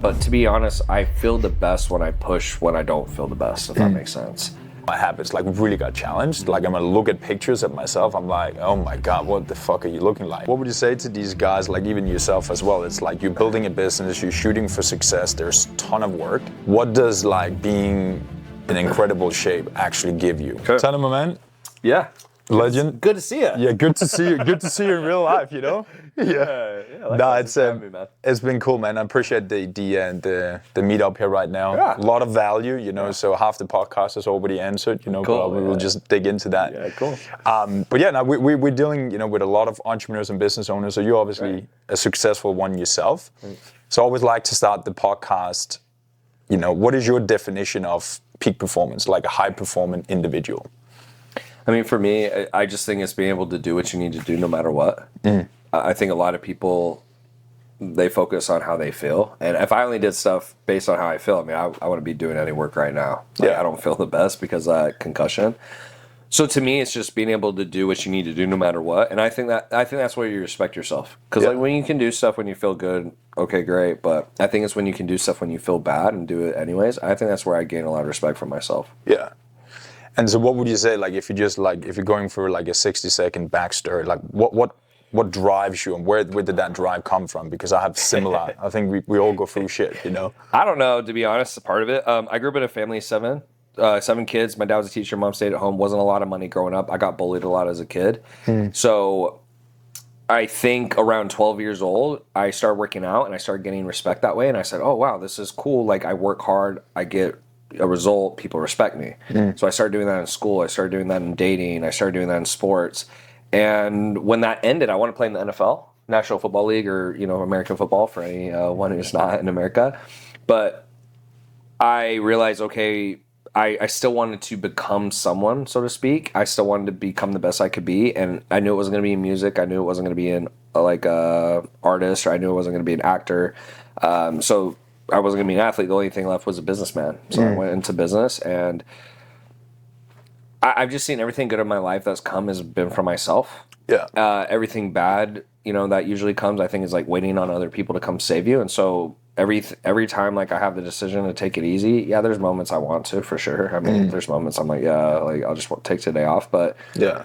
But to be honest, I feel the best when I push when I don't feel the best, if that makes sense. My habits like really got challenged. Like I'm gonna look at pictures of myself, I'm like, oh my God, what the fuck are you looking like? What would you say to these guys, like even yourself as well? It's like you're building a business, you're shooting for success, there's a ton of work. What does like being in incredible shape actually give you? Sure. Tell him, my man. Yeah. Legend. Good to see you. Yeah, good to see you. Good to see you in real life, you know? Yeah. No, it's been cool, man. I appreciate the meetup here right now. Yeah. A lot of value, you know. So half the podcast is already answered, you know. Cool, but we'll just dig into that. Yeah, cool. But yeah, now we're dealing, you know, with a lot of entrepreneurs and business owners. So you're obviously a successful one yourself. Thanks. So I always like to start the podcast. You know, what is your definition of peak performance, like a high performing individual? I mean, for me, I just think it's being able to do what you need to do no matter what. I think a lot of people, they focus on how they feel. And if I only did stuff based on how I feel, I mean, I wouldn't be doing any work right now. Like, I don't feel the best because of that concussion. So to me, it's just being able to do what you need to do no matter what. And I think that's where you respect yourself. Because like when you can do stuff when you feel good, okay, great. But I think it's when you can do stuff when you feel bad and do it anyways. I think that's where I gain a lot of respect for myself. Yeah. And so what would you say, like, if you're going through like a 60-second backstory, like what drives you and where did that drive come from? Because I have similar, I think we all go through shit, you know? I don't know, to be honest, a part of it. I grew up in a family of seven kids. My dad was a teacher, mom stayed at home. Wasn't a lot of money growing up. I got bullied a lot as a kid. So I think around 12 years old, I started working out and I started getting respect that way. And I said, oh, wow, this is cool. Like I work hard, I get a result, people respect me. So I started doing that in school. I started doing that in dating. I started doing that in sports. And when that ended, I wanted to play in the NFL, National Football League, or, you know, American football for anyone who's not in America. But I realized, okay, I still wanted to become someone, so to speak. I still wanted to become the best I could be. And I knew it wasn't going to be in music. I knew it wasn't going to be in like a artist, or I knew it wasn't going to be an actor. So I wasn't going to be an athlete. The only thing left was a businessman. So I went into business, and I've just seen everything good in my life that's come has been from myself. Yeah. Everything bad, you know, that usually comes, I think, is like waiting on other people to come save you. And so every time, like, I have the decision to take it easy, yeah, there's moments I want to, for sure. I mean, there's moments I'm like, yeah, like, I'll just take today off. But yeah,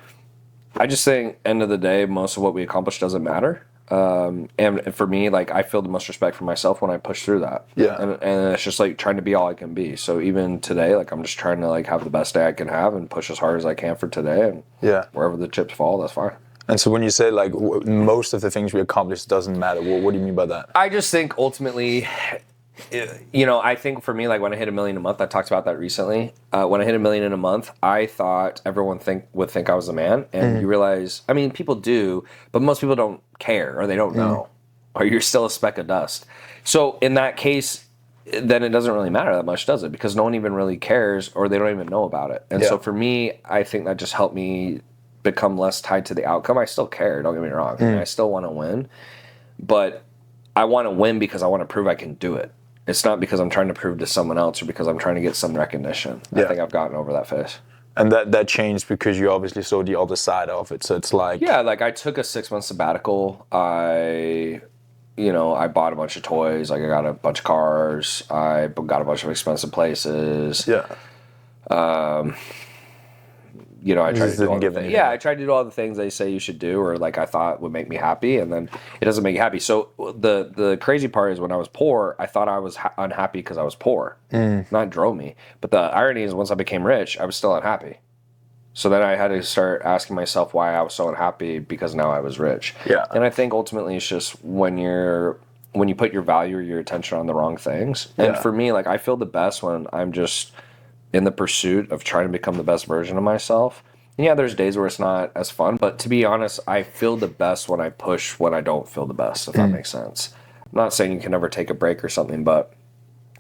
I just think, end of the day, most of what we accomplish doesn't matter. And for me, like, I feel the most respect for myself when I push through that. Yeah. And it's just like trying to be all I can be. So even today, like, I'm just trying to like have the best day I can have and push as hard as I can for today. And wherever the chips fall, that's fine. And so when you say like most of the things we accomplish doesn't matter, what do you mean by that? I just think ultimately, you know, I think for me, like when I hit $1 million a month, I talked about that recently. When I hit $1 million in a month, I thought everyone would think I was a man. And you realize, I mean, people do, but most people don't care, or they don't know, or you're still a speck of dust. So in that case, then it doesn't really matter that much, does it? Because no one even really cares, or they don't even know about it. And so for me, I think that just helped me become less tied to the outcome. I still care, don't get me wrong. I mean, I still want to win, but I want to win because I want to prove I can do it. It's not because I'm trying to prove to someone else or because I'm trying to get some recognition. I think I've gotten over that phase. And that changed because you obviously saw the other side of it. So it's like... Yeah, like I took a 6-month sabbatical. I bought a bunch of toys. Like I got a bunch of cars. I got a bunch of expensive places. Yeah. You know, I tried to do all the things they say you should do, or like I thought would make me happy, and then it doesn't make you happy. So the crazy part is when I was poor, I thought I was unhappy because I was poor. Not drove me. But the irony is once I became rich, I was still unhappy. So then I had to start asking myself why I was so unhappy because now I was rich. Yeah. And I think ultimately it's just when you put your value or your attention on the wrong things. And for me, like I feel the best when I'm just in the pursuit of trying to become the best version of myself. And yeah, there's days where it's not as fun, but to be honest, I feel the best when I push when I don't feel the best, if that makes sense. I'm not saying you can never take a break or something, but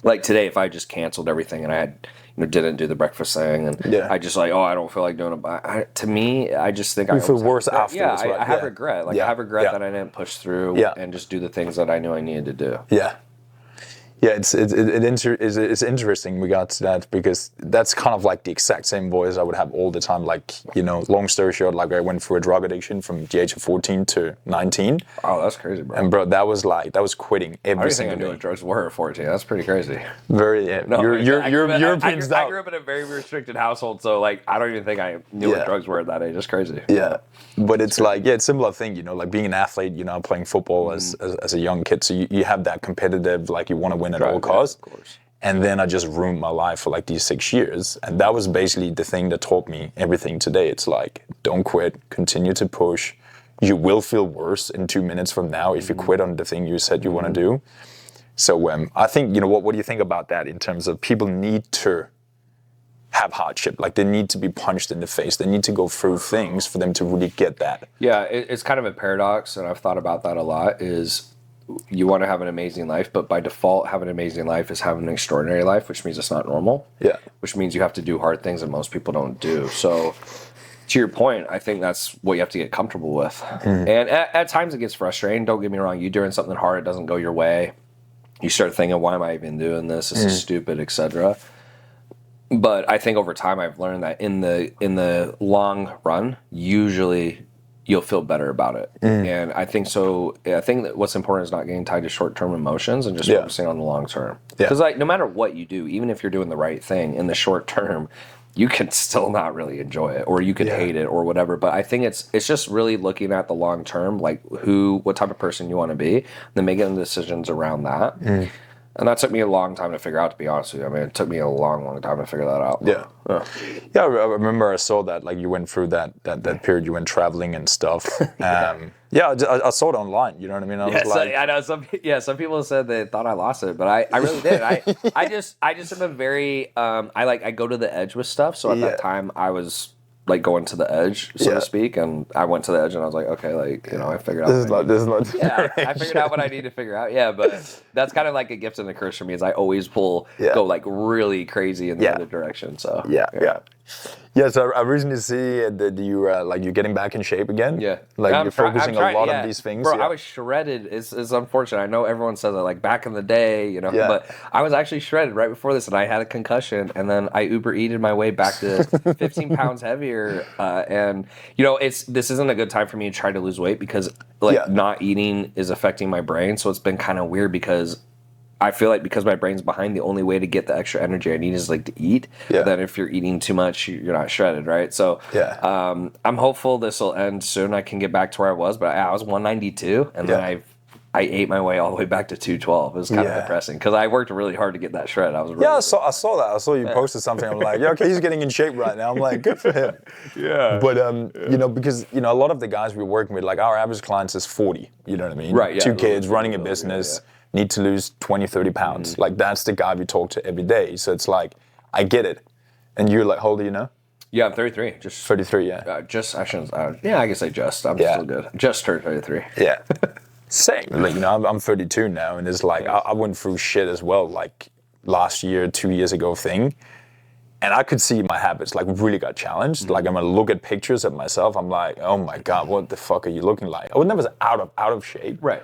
like today, if I just canceled everything and I had, didn't do the breakfast thing, and I just like, I don't feel like doing it. To me, I just think you feel worse afterwards. Yeah, I have regret. Like I have regret that I didn't push through and just do the things that I knew I needed to do. Yeah. Yeah, it's interesting in regards to that, because that's kind of like the exact same voice I would have all the time. Like, you know, long story short, like I went through a drug addiction from the age of 14 to 19. Oh, that's crazy, bro. And bro, that was quitting every I single think I knew day. what drugs were at 14. That's pretty crazy. Very, yeah. No, you're I pinched out. grew up in a very restricted household, so like I don't even think I knew what drugs were at that age. It's crazy. Yeah, but it's like, yeah, it's a similar thing, you know, like being an athlete, you know, playing football as a young kid. So you have that competitive, like you want to win at all costs. Of course. And then I just ruined my life for like these 6 years. And that was basically the thing that taught me everything today. It's like, don't quit, continue to push. You will feel worse in 2 minutes from now if you quit on the thing you said you want to do. So I think, you know, what do you think about that in terms of people need to have hardship? Like they need to be punched in the face. They need to go through things for them to really get that. Yeah, it's kind of a paradox, and I've thought about that a lot, is you want to have an amazing life, but by default, having an amazing life is having an extraordinary life, which means it's not normal. Yeah. Which means you have to do hard things that most people don't do. So to your point, I think that's what you have to get comfortable with. And at times it gets frustrating. Don't get me wrong. You're doing something hard, it doesn't go your way. You start thinking, why am I even doing this? This is stupid, etc. But I think over time I've learned that in the long run, usually you'll feel better about it. And I think so. I think that what's important is not getting tied to short-term emotions and just focusing on the long term. Because like no matter what you do, even if you're doing the right thing in the short term, you can still not really enjoy it, or you could hate it or whatever. But I think it's just really looking at the long term, like what type of person you want to be, and then making decisions around that. And that took me a long time to figure out, to be honest with you. I mean, it took me a long, long time to figure that out. Yeah. Yeah, I remember I saw that, like you went through that period, you went traveling and stuff. Yeah, I saw it online, you know what I mean? I was like, I know some people said they thought I lost it, but I really did. I just am a very, I go to the edge with stuff. So at that time I was like going to the edge, so to speak, and I went to the edge and I was like, okay, like, you know, I figured out. This is not. Yeah, I figured out what I need to figure out. Yeah, but that's kind of like a gift and a curse for me, is I always go like really crazy in the other direction. So Yeah, so I recently see that you're getting back in shape again. Yeah, like you're focusing a lot on these things. Bro, I was shredded. It's unfortunate. I know everyone says that, like back in the day, you know. Yeah. But I was actually shredded right before this, and I had a concussion, and then I Uber eated my way back to 15 pounds heavier. And you know, this isn't a good time for me to try to lose weight, because not eating is affecting my brain. So it's been kind of weird, because I feel like because my brain's behind, the only way to get the extra energy I need is like to eat. Yeah. Then if you're eating too much, you're not shredded, right? So I'm hopeful this will end soon. I can get back to where I was, but I was 192, and then I ate my way all the way back to 212. It was kind of depressing, because I worked really hard to get that shred. I was really I saw that. I saw you posted something. I'm like, okay, he's getting in shape right now. I'm like, good for him. But you know, because you know, a lot of the guys we're working with, like our average clients is 40. You know what I mean? Right. Yeah, 2 kids, running a business. Need to lose 20, 30 pounds. Like that's the guy we talk to every day. So it's like, I get it. And you're like, how old are you now? Yeah, I'm 33. Just 33, yeah. I guess I just. I'm still good. Just turned 33. Yeah. Same. Like, you know, I'm 32 now, and it's like, I went through shit as well, like last year, 2 years ago thing. And I could see my habits like really got challenged. Like I'm gonna look at pictures of myself. I'm like, oh my God, what the fuck are you looking like? I was never out of shape. Right.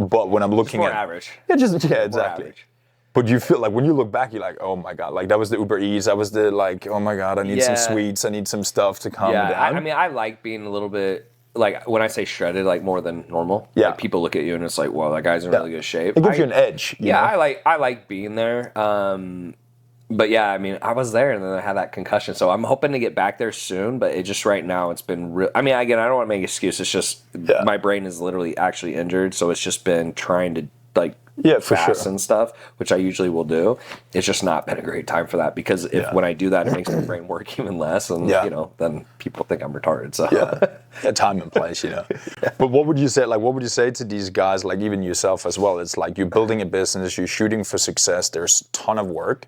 But when I'm looking at average. Yeah, exactly. But you feel like when you look back, you're like, oh my God, like that was the Uber Eats. That was the like, oh my God, I need some sweets. I need some stuff to calm me down. I mean, I like being a little bit, like when I say shredded, like more than normal. Yeah. Like, people look at you and it's like, wow, that guy's in really good shape. It gives you an edge. You know? I like being there. But yeah, I mean, I was there and then I had that concussion. So I'm hoping to get back there soon, but it just right now it's been real. I mean, again, I don't want to make excuses. It's just my brain is literally actually injured. So it's just been trying to like fast and stuff, which I usually will do. It's just not been a great time for that, because when I do that, it makes my brain work even less. And, you know, then people think I'm retarded. So time and place, you know. But what would you say to these guys, like even yourself as well? It's like you're building a business, you're shooting for success. There's a ton of work.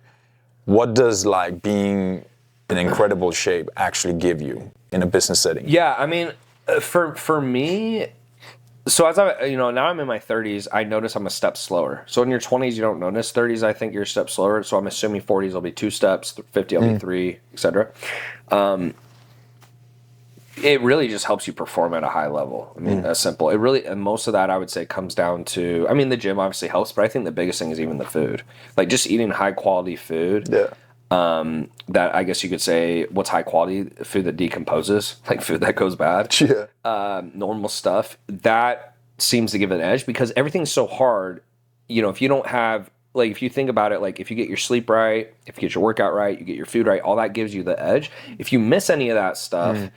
What does like being in incredible shape actually give you in a business setting? Yeah, I mean, for me, so as I, you know, now I'm in my 30s, I notice I'm a step slower. So in your 20s, you don't notice. 30s, I think you're a step slower. So I'm assuming 40s will be 2 steps, 50 will be 3, etc. it really just helps you perform at a high level. I mean, that's simple. It really, and most of that I would say comes down to, I mean, the gym obviously helps, but I think the biggest thing is even the food. Like just eating high quality food. Yeah. That I guess you could say, what's high quality? Food that decomposes, like food that goes bad. Yeah. Normal stuff. That seems to give it an edge because everything's so hard. You know, if you don't have, like, if you think about it, like if you get your sleep right, if you get your workout right, you get your food right, all that gives you the edge. If you miss any of that stuff,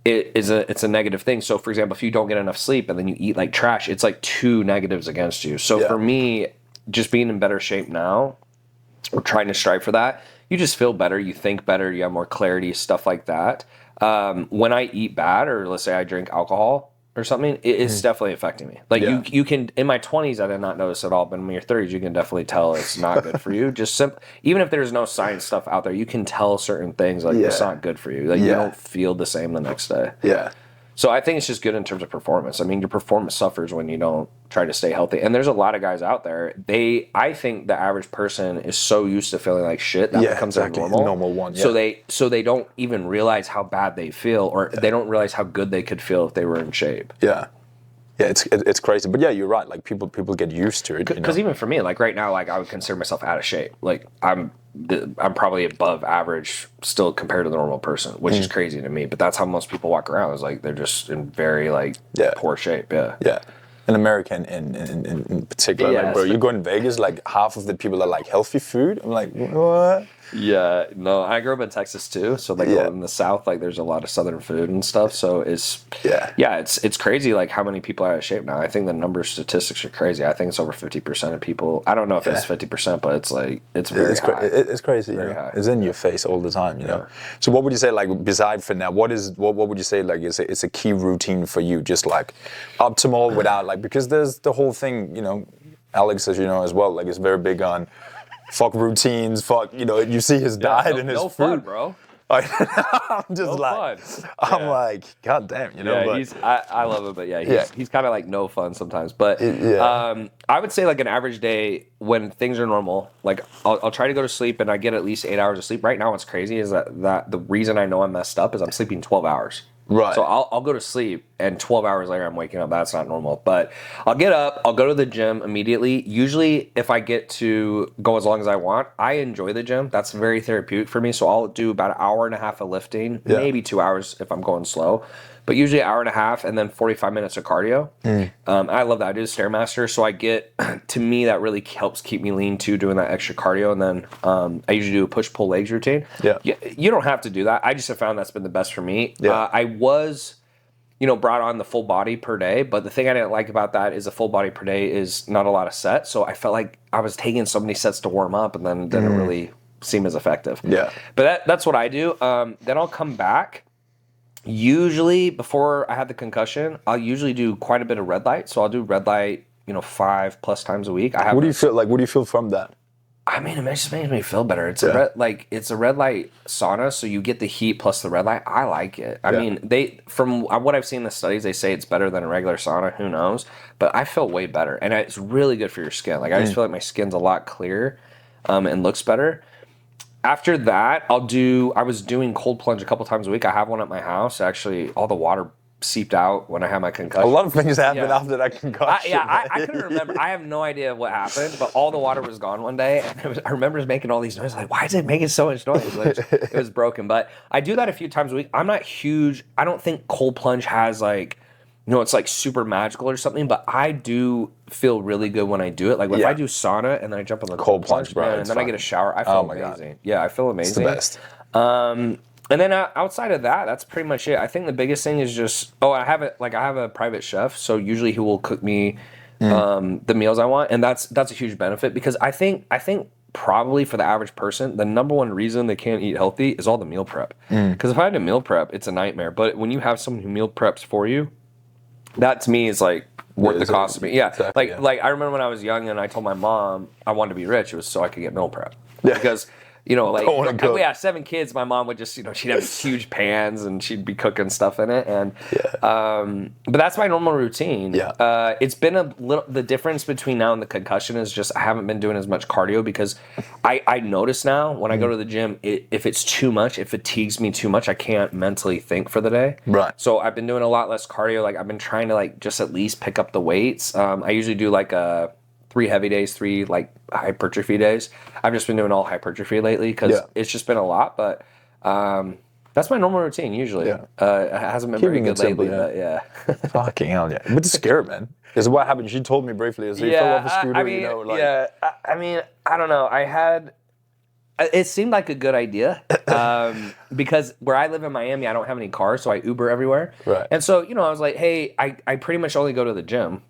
it's a negative thing. So for example, if you don't get enough sleep and then you eat like trash, it's like two negatives against you. So for me, just being in better shape now, or trying to strive for that, you just feel better, you think better, you have more clarity, stuff like that. When I eat bad, or let's say I drink alcohol or something, it's definitely affecting me. Like you can, in my 20s, I did not notice at all, but in your 30s, you can definitely tell it's not good for you. Just even if there's no science stuff out there, you can tell certain things like it's not good for you. Like you don't feel the same the next day. Yeah. So I think it's just good in terms of performance. I mean, your performance suffers when you don't try to stay healthy. And there's a lot of guys out there. I think the average person is so used to feeling like shit that becomes their normal one. So they don't even realize how bad they feel, or they don't realize how good they could feel if they were in shape. Yeah. Yeah, it's crazy, but yeah, you're right. Like people get used to it. Because even for me, like right now, like I would consider myself out of shape. Like I'm probably above average still compared to the normal person, which is crazy to me. But that's how most people walk around. Is like they're just in very like poor shape. Yeah. Yeah. In America, in particular, like bro, you go in Vegas, like half of the people are like healthy food. I'm like, what? Yeah, no, I grew up in Texas too, so like in the South, like there's a lot of Southern food and stuff. So it's it's crazy like how many people are out of shape now. I think the number statistics are crazy. I think it's over 50% of people. I don't know if it's 50%, but it's like it's very high. It's crazy. Very high. It's in your face all the time. You know. So what would you say like beside for now? What would you say like it's a key routine for you? Just like optimal without like because there's the whole thing. You know, Alex, as you know as well, like it's very big on. Fuck routines, fuck, you know, you see his diet and his no food. Fun, bro. I'm just I'm like, God damn, you know. Yeah, but, I love it, but he's kind of like no fun sometimes. But I would say like an average day when things are normal, like I'll try to go to sleep and I get at least 8 hours of sleep. Right now, what's crazy is that the reason I know I'm messed up is I'm sleeping 12 hours. Right. So I'll go to sleep and 12 hours later I'm waking up. That's not normal. But I'll get up, I'll go to the gym immediately. Usually if I get to go as long as I want, I enjoy the gym. That's very therapeutic for me. So I'll do about an hour and a half of lifting, maybe 2 hours if I'm going slow. But usually an hour and a half and then 45 minutes of cardio. I love that. I do the Stairmaster. So I get, to me, that really helps keep me lean too, doing that extra cardio. And then I usually do a push-pull legs routine. Yeah. You don't have to do that. I just have found that's been the best for me. I was, brought on the full body per day. But the thing I didn't like about that is the full body per day is not a lot of sets. So I felt like I was taking so many sets to warm up and then didn't really seem as effective. Yeah. But that's what I do. Then I'll come back. Usually, before I had the concussion, I'll usually do quite a bit of red light. So I'll do red light, 5+ times a week. What do you feel like? What do you feel from that? I mean, it just makes me feel better. It's a red light sauna, so you get the heat plus the red light. I like it. I mean, from what I've seen in the studies, they say it's better than a regular sauna. Who knows? But I feel way better, and it's really good for your skin. Like I just feel like my skin's a lot clearer, and looks better. After that, I was doing cold plunge a couple times a week. I have one at my house. Actually, all the water seeped out when I had my concussion. A lot of things happened after that concussion. I couldn't remember. I have no idea what happened, but all the water was gone one day. And I remember making all these noises. Like, why is it making so much noise? Like, it was broken. But I do that a few times a week. I'm not huge. I don't think cold plunge has like, it's like super magical or something, but I do feel really good when I do it. Like if I do sauna and then I jump on the cold plunge, bro, and then I get a shower, I feel amazing. God. Yeah, I feel amazing. It's the best. And then outside of that, that's pretty much it. I think the biggest thing is just I have a private chef, so usually he will cook me the meals I want, and that's a huge benefit because I think probably for the average person, the number one reason they can't eat healthy is all the meal prep. Because if I had to meal prep, it's a nightmare. But when you have someone who meal preps for you, that to me is like worth the cost of me. Yeah, exactly, like I remember when I was young and I told my mom I wanted to be rich. It was so I could get meal prep because you know, like, Don't wanna cook. yeah, 7 kids. My mom would just, you know, she'd have huge pans and she'd be cooking stuff in it. And, but that's my normal routine. Yeah. It's been a little, the difference between now and the concussion is just I haven't been doing as much cardio because I notice now when I go to the gym, if it's too much, it fatigues me too much. I can't mentally think for the day. Right. So I've been doing a lot less cardio. Like I've been trying to like just at least pick up the weights. I usually do like 3 heavy days, 3 like hypertrophy days. I've just been doing all hypertrophy lately because it's just been a lot. But that's my normal routine usually. Yeah. It hasn't been Keeping very it good simple, lately, yeah. but yeah. Fucking hell, yeah. But it's scary, man. Because what happened? She told me briefly. Is he fell off a scooter, I mean, you know, like. yeah. I mean, I don't know. It seemed like a good idea because where I live in Miami, I don't have any cars, so I Uber everywhere. Right. And so, you know, I was like, hey, I pretty much only go to the gym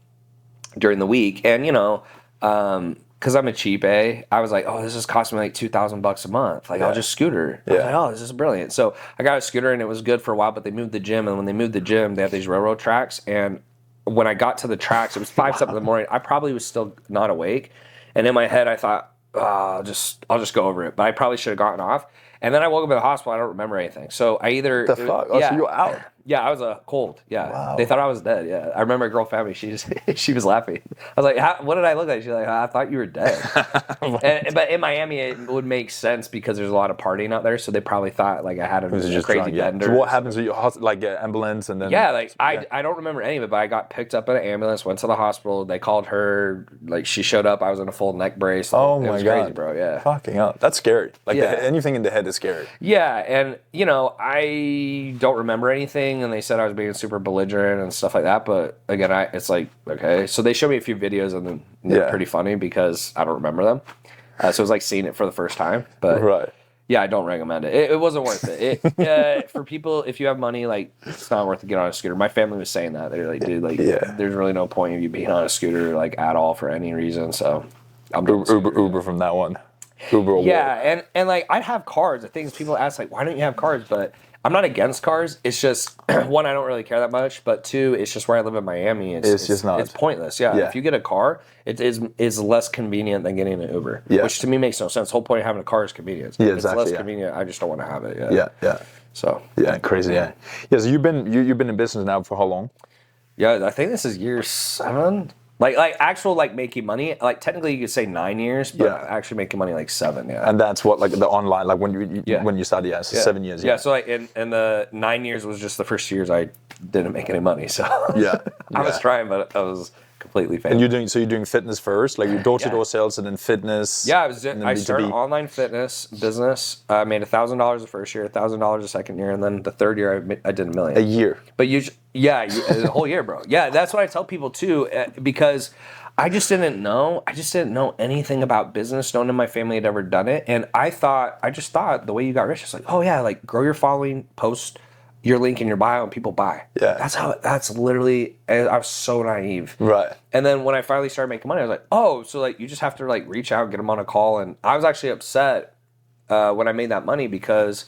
during the week, and you know, because I'm a cheap I was like, oh, this is costing me like $2,000 a month. Like I'll just scooter. I was like, oh, this is brilliant. So I got a scooter and it was good for a while, but they moved the gym, and when they moved the gym, they have these railroad tracks, and when I got to the tracks, it was 5 something in the morning. I probably was still not awake, and in my head, I thought, I'll just go over it. But I probably should have gotten off. And then I woke up in the hospital. I don't remember anything. So I either The fuck? Oh, so you were out? Yeah, I was a cold. Yeah, Wow. They thought I was dead. Yeah, I remember a girl found me. She just she was laughing. I was like, what did I look like? She's like, I thought you were dead. But in Miami, it would make sense because there's a lot of partying out there. So they probably thought like I had a Just crazy drunk, bender. So what happens with you? Like ambulance and then. Yeah, like I don't remember any of it, but I got picked up in an ambulance, went to the hospital. They called her. Like she showed up. I was in a full neck brace. Oh it my was god, crazy, bro. Yeah. Fucking hell, that's scary. Like anything in the head is scary. Yeah, and you know, I don't remember anything, and they said I was being super belligerent and stuff like that. But again, it's like okay. So they showed me a few videos, and then they're pretty funny because I don't remember them. So it was like seeing it for the first time. But yeah, I don't recommend it. It wasn't worth it. For people, if you have money, like it's not worth to get on a scooter. My family was saying that they're like, dude, like there's really no point of you being on a scooter like at all for any reason. So I'm Uber from that one. Uber. Yeah, and like I'd have cars. The things people ask like, why don't you have cars? But I'm not against cars. It's just one, I don't really care that much. But two, it's just where I live in Miami. It's just not. It's pointless. Yeah. If you get a car, it is less convenient than getting an Uber. Yeah. Which to me makes no sense. The whole point of having a car is convenience. Yeah, if exactly. It's less convenient. I just don't want to have it. Yeah. So. Yeah, crazy. Yeah. So you've been in business now for how long? Yeah, I think this is year 7. Like actual like making money, like technically you could say 9 years, but actually making money like 7, And that's what like the online, like when you started, 7 years. Yeah, so like and the 9 years was just the first years I didn't make any money, so I was trying, but I was completely failing. And you're doing fitness first, like your door-to-door sales, and then fitness. Yeah, I started an online fitness business. I made $1,000 the first year, $1,000 the second year, and then the third year I did $1 million. A year. But the whole year, bro. Yeah, that's what I tell people too, because I just didn't know. I just didn't know anything about business. No one in my family had ever done it, and I just thought the way you got rich is like, oh yeah, like grow your following, post your link in your bio, and people buy. Yeah, that's literally. I was so naive. Right. And then when I finally started making money, I was like, oh, so like you just have to like reach out, get them on a call, and I was actually upset when I made that money because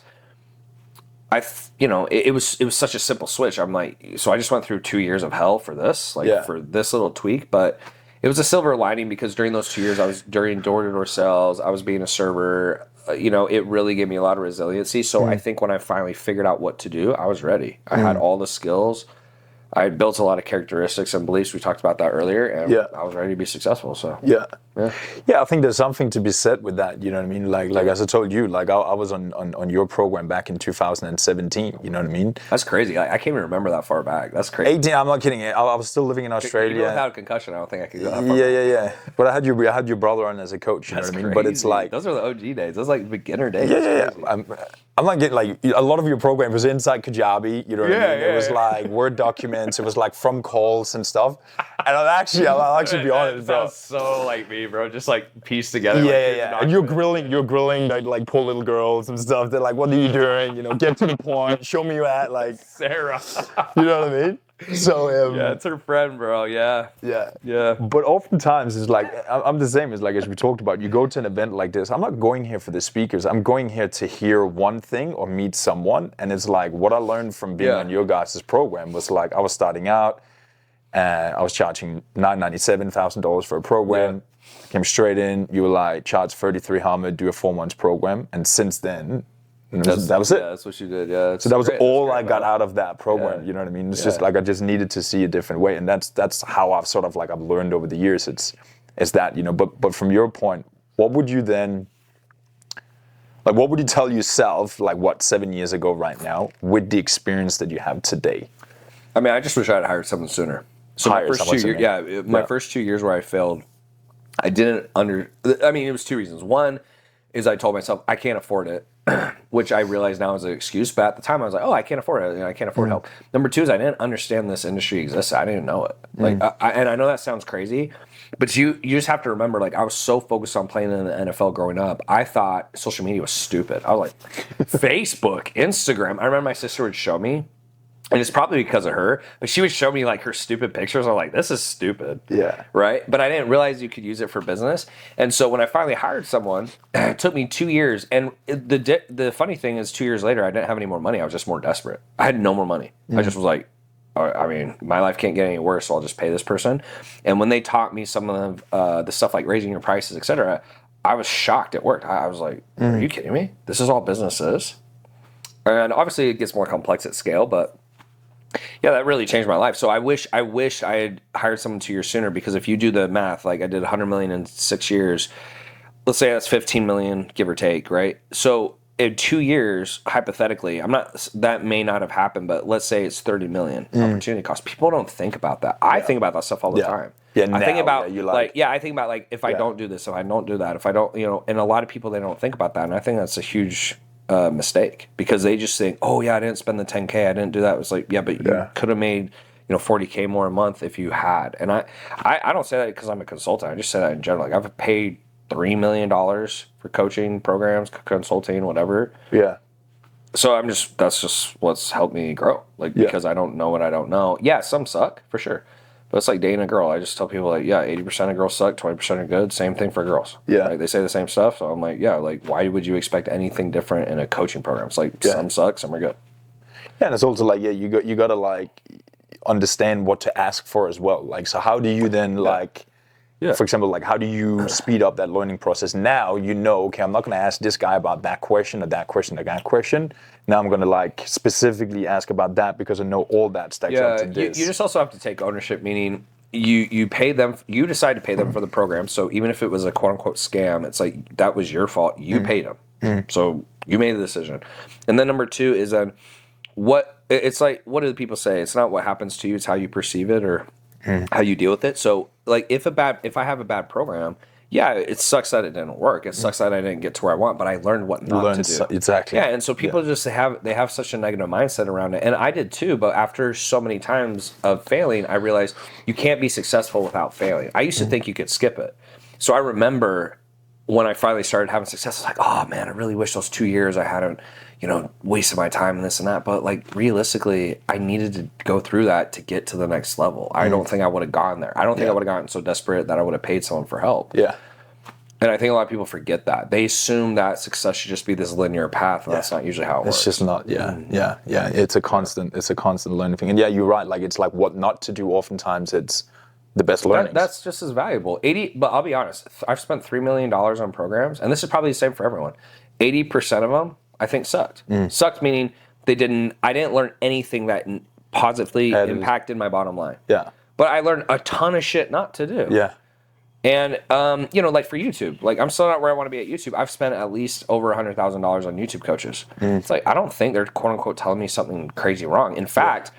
it was such a simple switch. I'm like, so I just went through 2 years of hell for this, for this little tweak, but it was a silver lining because during those 2 years, I was during door-to-door sales, I was being a server. It really gave me a lot of resiliency. So I think when I finally figured out what to do, I was ready. I had all the skills. I had built a lot of characteristics and beliefs. We talked about that earlier, and I was ready to be successful. So yeah. I think there's something to be said with that. You know what I mean? Like as I told you, like I was on your program back in 2017. You know what I mean? That's crazy. I can't even remember that far back. That's crazy. 18. I'm not kidding. I was still living in Australia. Even without a concussion, I don't think I could go that far. Yeah. But I had your brother on as a coach. You know what I mean? Crazy. But it's like those are the OG days. Those are like beginner days. Yeah. I'm not getting like a lot of your program was inside Kajabi. You know what I mean? It was like Word documents. It was like from calls and stuff. And I'll actually be honest, bro. Sounds so like me, bro. Just like pieced together. Yeah. And you're grilling like poor little girls and stuff. They're like, what are you doing? Get to the point. Show me you at like Sarah. You know what I mean? So it's her friend, bro. Yeah. But oftentimes it's like I'm the same. It's like as we talked about. You go to an event like this. I'm not going here for the speakers. I'm going here to hear one thing or meet someone. And it's like what I learned from being on your guys' program was like I was starting out. I was charging $997,000 for a program. came straight in. You were like, charge 3300, do a 4 months program, and since then, that was it. Yeah, that's what you did. Yeah. So that was all I got out of that program. Yeah. You know what I mean? It's just like I just needed to see a different way, and that's how I've sort of like I've learned over the years. It's that, you know. But from your point, what would you then? Like, what would you tell yourself, like, 7 years ago right now, with the experience that you have today? I mean, I just wish I had hired someone sooner. So my first 2 years, my first 2 years where I failed, I didn't I mean, it was two reasons. One is I told myself I can't afford it, which I realize now is an excuse. But at the time, I was like, oh, I can't afford it. I can't afford help. Number two is I didn't understand this industry existed. I didn't know it. Like, and I know that sounds crazy, but you just have to remember, like, I was so focused on playing in the NFL growing up. I thought social media was stupid. I was like, Facebook, Instagram. I remember my sister would show me. And it's probably because of her, but she would show me like her stupid pictures. I'm like, this is stupid. Yeah. Right? But I didn't realize you could use it for business. And so when I finally hired someone, it took me 2 years. And the funny thing is 2 years later, I didn't have any more money. I was just more desperate. I had no more money. I just was like, I mean, my life can't get any worse, so I'll just pay this person. And when they taught me some of the stuff like raising your prices, et cetera, I was shocked it worked. I was like, are you kidding me? This is all business is? And obviously it gets more complex at scale, but yeah, that really changed my life. So I wish I had hired someone 2 years sooner, because if you do the math, like I did 100 million in 6 years, let's say that's 15 million, give or take, right? So in 2 years, hypothetically, that may not have happened, but let's say it's 30 million opportunity cost. People don't think about that. I think about that stuff all the time. Yeah, I think about I think about like if I Yeah. don't do this, if I don't do that, if I don't, and a lot of people, they don't think about that, and I think that's a huge mistake, because they just think, oh yeah, I didn't spend the 10K, I didn't do that. It was like, yeah, but you could have made 40K more a month if you had. And I don't say that because I'm a consultant. I just say that in general. Like, I've paid $3 million for coaching programs, consulting, whatever. Yeah. So that's just what's helped me grow. Like, because I don't know what I don't know. Yeah, some suck for sure. But it's like dating a girl. I just tell people, like, yeah, 80% of girls suck, 20% are good. Same thing for girls. Yeah. Right? They say the same stuff. So I'm like, yeah, like, why would you expect anything different in a coaching program? It's like, some suck, some are good. Yeah, and it's also like, you got to like understand what to ask for as well. Like, so how do you then like, for example, like, how do you speed up that learning process? Now, okay, I'm not going to ask this guy about that question or that question or that question. Now I'm going to like specifically ask about that because I know all that stacks up to this. You just also have to take ownership, meaning you pay them, you decide to pay them for the program. So even if it was a quote unquote scam, it's like, that was your fault. You paid them. So you made the decision. And then number two is then it's like, what do the people say? It's not what happens to you, it's how you perceive it or how you deal with it. So like if I have a bad program, yeah, it sucks that it didn't work. It sucks that I didn't get to where I want, but I learned what not to do. Exactly. Yeah, and so people just have such a negative mindset around it. And I did too, but after so many times of failing, I realized you can't be successful without failing. I used to think you could skip it. So I remember when I finally started having success, I was like, oh man, I really wish those 2 years I hadn't, wasted my time and this and that. But like realistically, I needed to go through that to get to the next level. I don't think I would have gone there. I don't think I would have gotten so desperate that I would have paid someone for help. Yeah. And I think a lot of people forget that. They assume that success should just be this linear path, and that's not usually how it works. It's just not, yeah. It's a constant learning thing. And yeah, you're right. Like, it's like what not to do. Oftentimes it's the best learning. That's just as valuable. But I'll be honest, I've spent $3 million on programs, and this is probably the same for everyone. 80% of them, I think, sucked. Sucked meaning I didn't learn anything that positively impacted my bottom line. Yeah. But I learned a ton of shit not to do. Yeah. And, like for YouTube, like I'm still not where I want to be at YouTube. I've spent at least over $100,000 on YouTube coaches. It's like, I don't think they're quote unquote telling me something crazy wrong. In fact,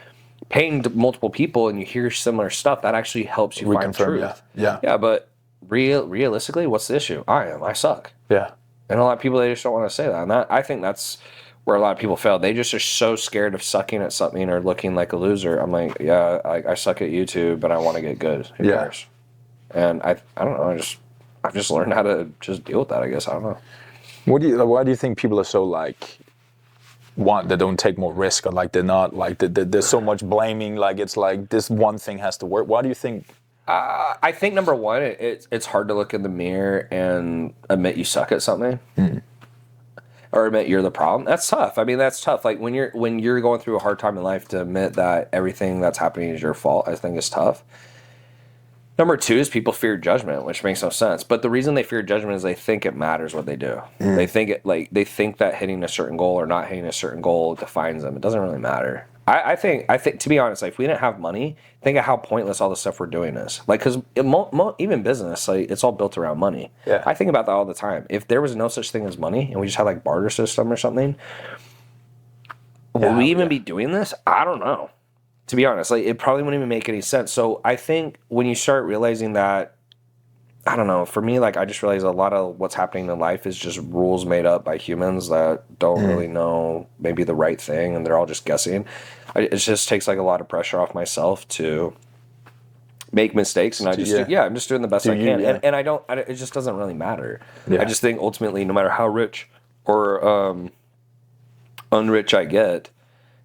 paying multiple people and you hear similar stuff, that actually helps you find truth. Yeah, but realistically, what's the issue? I suck. Yeah. And a lot of people, they just don't want to say that. And I think that's where a lot of people fail. They just are so scared of sucking at something or looking like a loser. I'm like, yeah, I suck at YouTube, but I want to get good. Who cares? And I don't know. I've just learned how to just deal with that. I guess I don't know. Why do you think people are so like they don't take more risk, or like they're not like there's so much blaming? Like it's like this one thing has to work. Why do you think? I think number one, it's hard to look in the mirror and admit you suck at something, or admit you're the problem. That's tough. I mean, that's tough. Like when you're going through a hard time in life, to admit that everything that's happening is your fault, I think is tough. Number two is people fear judgment, which makes no sense. But the reason they fear judgment is they think it matters what they do. They think they think that hitting a certain goal or not hitting a certain goal defines them. It doesn't really matter. I think to be honest, like if we didn't have money, think of how pointless all the stuff we're doing is. Like because even business, like it's all built around money. Yeah. I think about that all the time. If there was no such thing as money and we just had like barter system or something, would we even be doing this? I don't know. To be honest, like it probably wouldn't even make any sense. So I think when you start realizing that, I don't know, for me, like I just realized a lot of what's happening in life is just rules made up by humans that don't really know maybe the right thing, and they're all just guessing. It just takes like a lot of pressure off myself to make mistakes, and I'm just doing the best I can, and it just doesn't really matter. I just think ultimately, no matter how rich or unrich I get,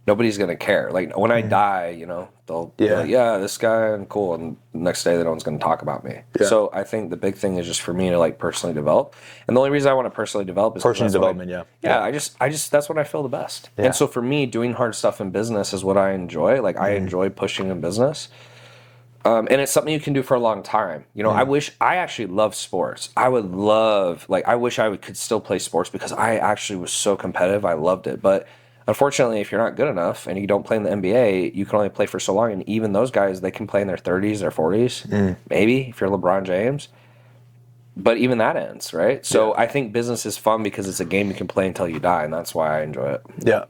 nobody's gonna care. Like when I die, they'll be like, this guy and cool, and the next day no one's gonna talk about me. So I think the big thing is just for me to like personally develop, and the only reason I want to personally develop is personal development. I just that's when I feel the best. And so for me, doing hard stuff in business is what I enjoy. Like I enjoy pushing in business. And it's something you can do for a long time. I actually love sports. I wish I could still play sports because I actually was so competitive. I loved it. But unfortunately, if you're not good enough and you don't play in the NBA, you can only play for so long. And even those guys, they can play in their 30s, their 40s, maybe if you're LeBron James. But even that ends, right? So I think business is fun because it's a game you can play until you die, and that's why I enjoy it. Yeah.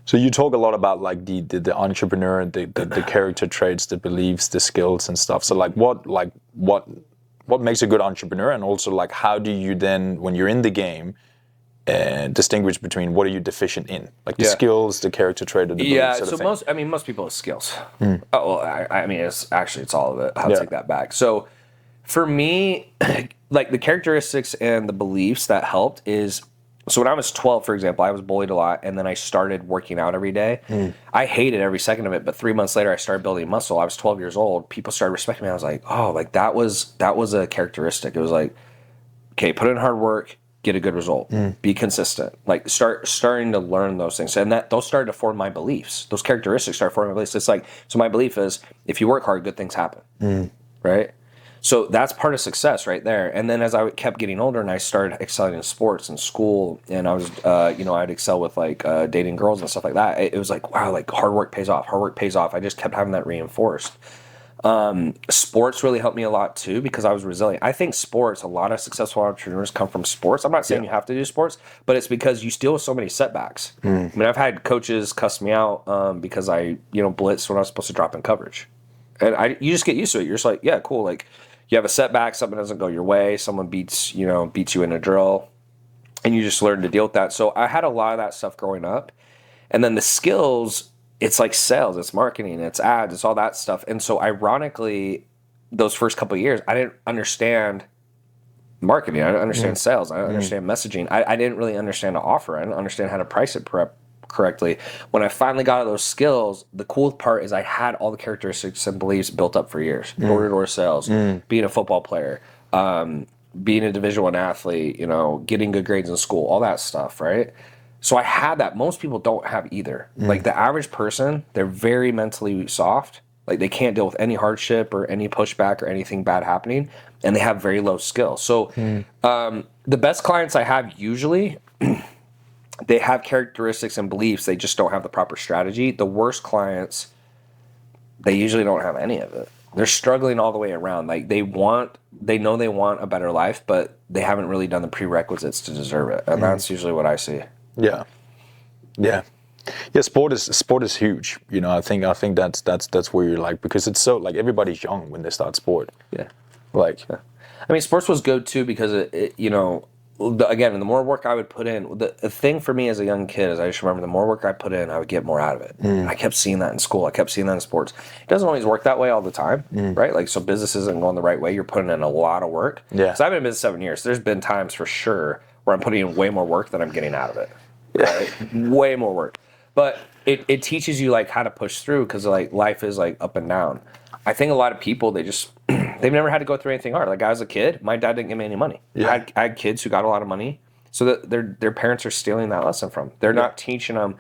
So you talk a lot about like the entrepreneur, the character traits, the beliefs, the skills and stuff. So what makes a good entrepreneur, and also like how do you then, when you're in the game, distinguish between what are you deficient in, like the skills, the character trait, or the beliefs? So most people have skills. Oh well, it's all of it. I'll take that back. So for me, like the characteristics and the beliefs that helped is. So when I was 12, for example, I was bullied a lot, and then I started working out every day. I hated every second of it, but 3 months later, I started building muscle. I was 12 years old. People started respecting me. I was like, oh, like that was a characteristic. It was like, okay, put in hard work, get a good result, be consistent. Like starting to learn those things, and those started to form my beliefs. Those characteristics started forming my beliefs. It's like, so my belief is, if you work hard, good things happen, right? So that's part of success right there. And then as I kept getting older and I started excelling in sports and school, and I was, I'd excel with like dating girls and stuff like that. It was like, wow, like hard work pays off. Hard work pays off. I just kept having that reinforced. Sports really helped me a lot too because I was resilient. I think sports, a lot of successful entrepreneurs come from sports. I'm not saying you have to do sports, but it's because you deal with so many setbacks. I mean, I've had coaches cuss me out because I, blitzed when I was supposed to drop in coverage. And you just get used to it. You're just like, yeah, cool. Like, you have a setback, something doesn't go your way, someone beats you in a drill, and you just learn to deal with that. So I had a lot of that stuff growing up. And then the skills, it's like sales, it's marketing, it's ads, it's all that stuff. And so ironically, those first couple of years, I didn't understand marketing. I didn't understand sales. I didn't understand messaging. I didn't really understand the offer. I didn't understand how to price it correctly. When I finally got those skills, the cool part is I had all the characteristics and beliefs built up for years. Door-to-door sales, being a football player, being a Division I athlete, getting good grades in school, all that stuff, right? So I had that. Most people don't have either. Like the average person, they're very mentally soft. Like they can't deal with any hardship or any pushback or anything bad happening, and they have very low skills. So the best clients I have usually they have characteristics and beliefs, they just don't have the proper strategy. The worst clients, they usually don't have any of it. They're struggling all the way around. Like they know they want a better life, but they haven't really done the prerequisites to deserve it. And that's usually what I see. Yeah. Sport is huge. I think that's where you're like, because it's so like everybody's young when they start sport. Yeah. I mean, sports was good too because again, the more work I would put in, the thing for me as a young kid is I just remember the more work I put in, I would get more out of it. And I kept seeing that in school. I kept seeing that in sports. It doesn't always work that way all the time, right? Like, so business isn't going the right way. You're putting in a lot of work. Yeah. So I've been in business 7 years. There's been times for sure where I'm putting in way more work than I'm getting out of it. Right? Way more work. But it teaches you like how to push through because like life is like up and down. I think a lot of people, they've never had to go through anything hard. Like I was a kid, my dad didn't give me any money. I had kids who got a lot of money, so that their parents are stealing that lesson from. They're not teaching them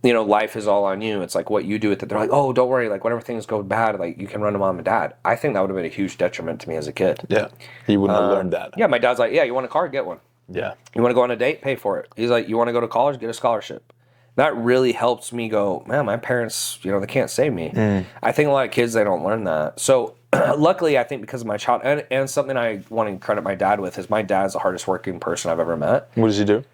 you know, life is all on you. It's like what you do with it. They're like, oh, don't worry. Like whenever things go bad, like you can run to mom and dad. I think that would have been a huge detriment to me as a kid. Yeah. He wouldn't have learned that. Yeah, my dad's like, yeah, you want a car? Get one. Yeah. You want to go on a date? Pay for it. He's like, you want to go to college? Get a scholarship. That really helps me go, man, my parents, you know, they can't save me. I think a lot of kids, they don't learn that. So luckily, I think because of my child, and something I want to credit my dad with is my dad's the hardest working person I've ever met. What does he do?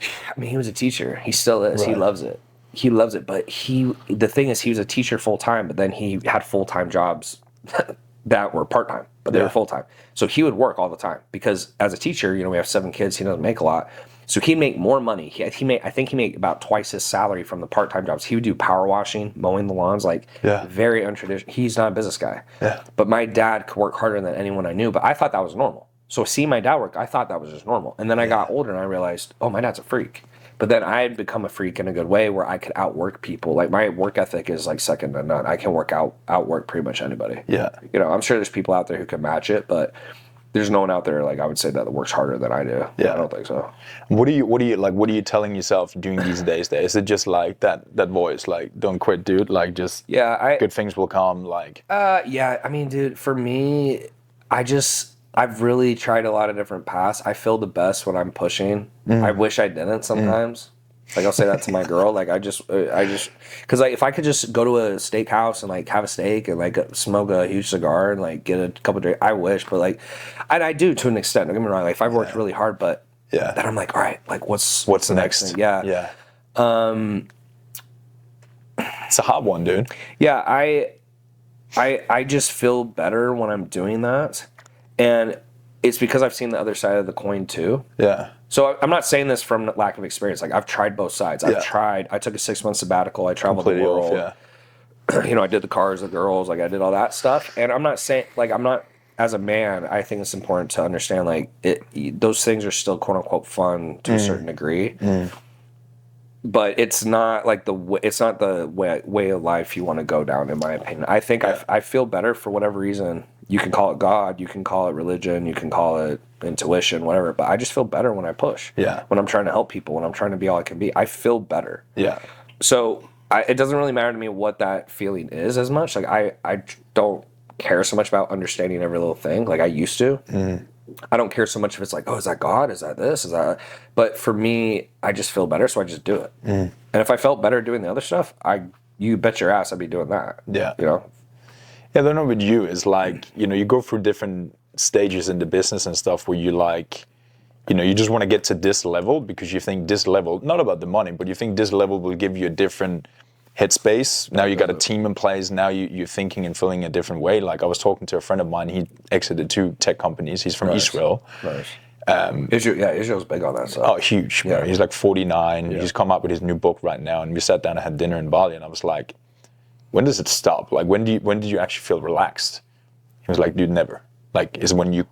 I mean, he was a teacher. He still is. Right. He loves it. He loves it. But the thing is, he was a teacher full time, but then he had full time jobs that were part time, but they were full time. So he would work all the time because as a teacher, you know, we have 7 kids. He doesn't make a lot. So he'd make more money. I think he made about twice his salary from the part time jobs. He would do power washing, mowing the lawns, like very untraditional. He's not a business guy. Yeah. But my dad could work harder than anyone I knew. But I thought that was normal. So seeing my dad work, I thought that was just normal. And then I got older and I realized, oh, my dad's a freak. But then I had become a freak in a good way where I could outwork people. Like my work ethic is like second to none. I can outwork pretty much anybody. Yeah. You know, I'm sure there's people out there who can match it, but there's no one out there like I would say that works harder than I do. Yeah. I don't think so. What are you telling yourself during these days there? Is it just like that voice, like don't quit, dude? Like just good things will come, like yeah, I mean, dude, for me, I've really tried a lot of different paths. I feel the best when I'm pushing. I wish I didn't sometimes. Like I'll say that to my girl. Like I just, because like if I could just go to a steakhouse and like have a steak and like smoke a huge cigar and like get a couple of drinks, I wish. But like, and I do to an extent. Don't get me wrong. Like if I've worked really hard, but then I'm like, all right, like what's the next thing? Yeah. Yeah. It's a hot one, dude. Yeah. I just feel better when I'm doing that. And it's because I've seen the other side of the coin too. Yeah. So I'm not saying this from lack of experience. Like I've tried both sides. I took a 6-month sabbatical. I traveled the world. You know, I did the cars, the girls, like I did all that stuff. And I'm not saying, like, as a man, I think it's important to understand, like, those things are still quote unquote fun to a certain degree. But it's not like the way of life you want to go down, in my opinion. I think I feel better for whatever reason. You can call it God, you can call it religion, you can call it intuition, whatever. But I just feel better when I push. Yeah. When I'm trying to help people, when I'm trying to be all I can be, I feel better. Yeah. So it doesn't really matter to me what that feeling is as much. Like I don't care so much about understanding every little thing like I used to. I don't care so much if it's like, oh, is that God? Is that this? Is that? But for me, I just feel better, so I just do it. And if I felt better doing the other stuff, you bet your ass I'd be doing that. Yeah. You know? Yeah, I don't know with you. It's like, you know, you go through different stages in the business and stuff where you like, you know, you just want to get to this level because you think this level, not about the money, but you think this level will give you a different headspace. Now you got a team in place. Now you're thinking and feeling a different way. Like I was talking to a friend of mine. He exited 2 tech companies. He's from Israel. Israel's big on that stuff. Oh, huge. Yeah. He's like 49. He's come up with his new book right now. And we sat down and had dinner in Bali. And I was like, when does it stop? Like when did you actually feel relaxed? He was like, dude, never. Like is when you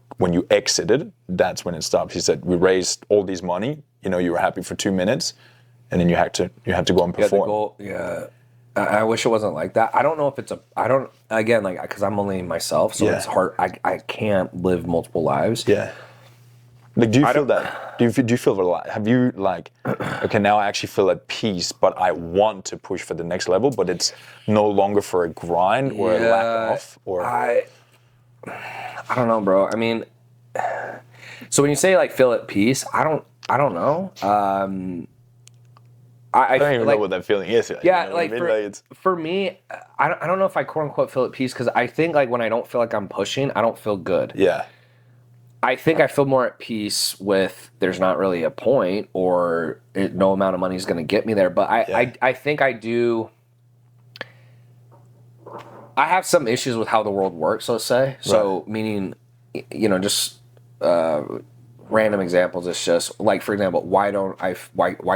exited, that's when it stops. He said, we raised all this money. You know, you were happy for 2 minutes. And then you had to go and perform. I wish it wasn't like that. I don't know if it's again, like, because I'm only myself, so it's hard. I can't live multiple lives. Yeah. Like, do you feel that? Do you feel relaxed? Have you like, okay, now I actually feel at peace, but I want to push for the next level, but it's no longer for a grind or a lack of, or I don't know, bro. I mean, so when you say like feel at peace, I don't know. I don't even know what that feeling is. Yeah, you know like, I mean? For me, I don't know if I quote unquote feel at peace because I think like when I don't feel like I'm pushing, I don't feel good. Yeah. I think I feel more at peace with there's not really a point or no amount of money is going to get me there. But I think I do. I have some issues with how the world works, let's say. So meaning, you know, just random examples. It's just like, for example, why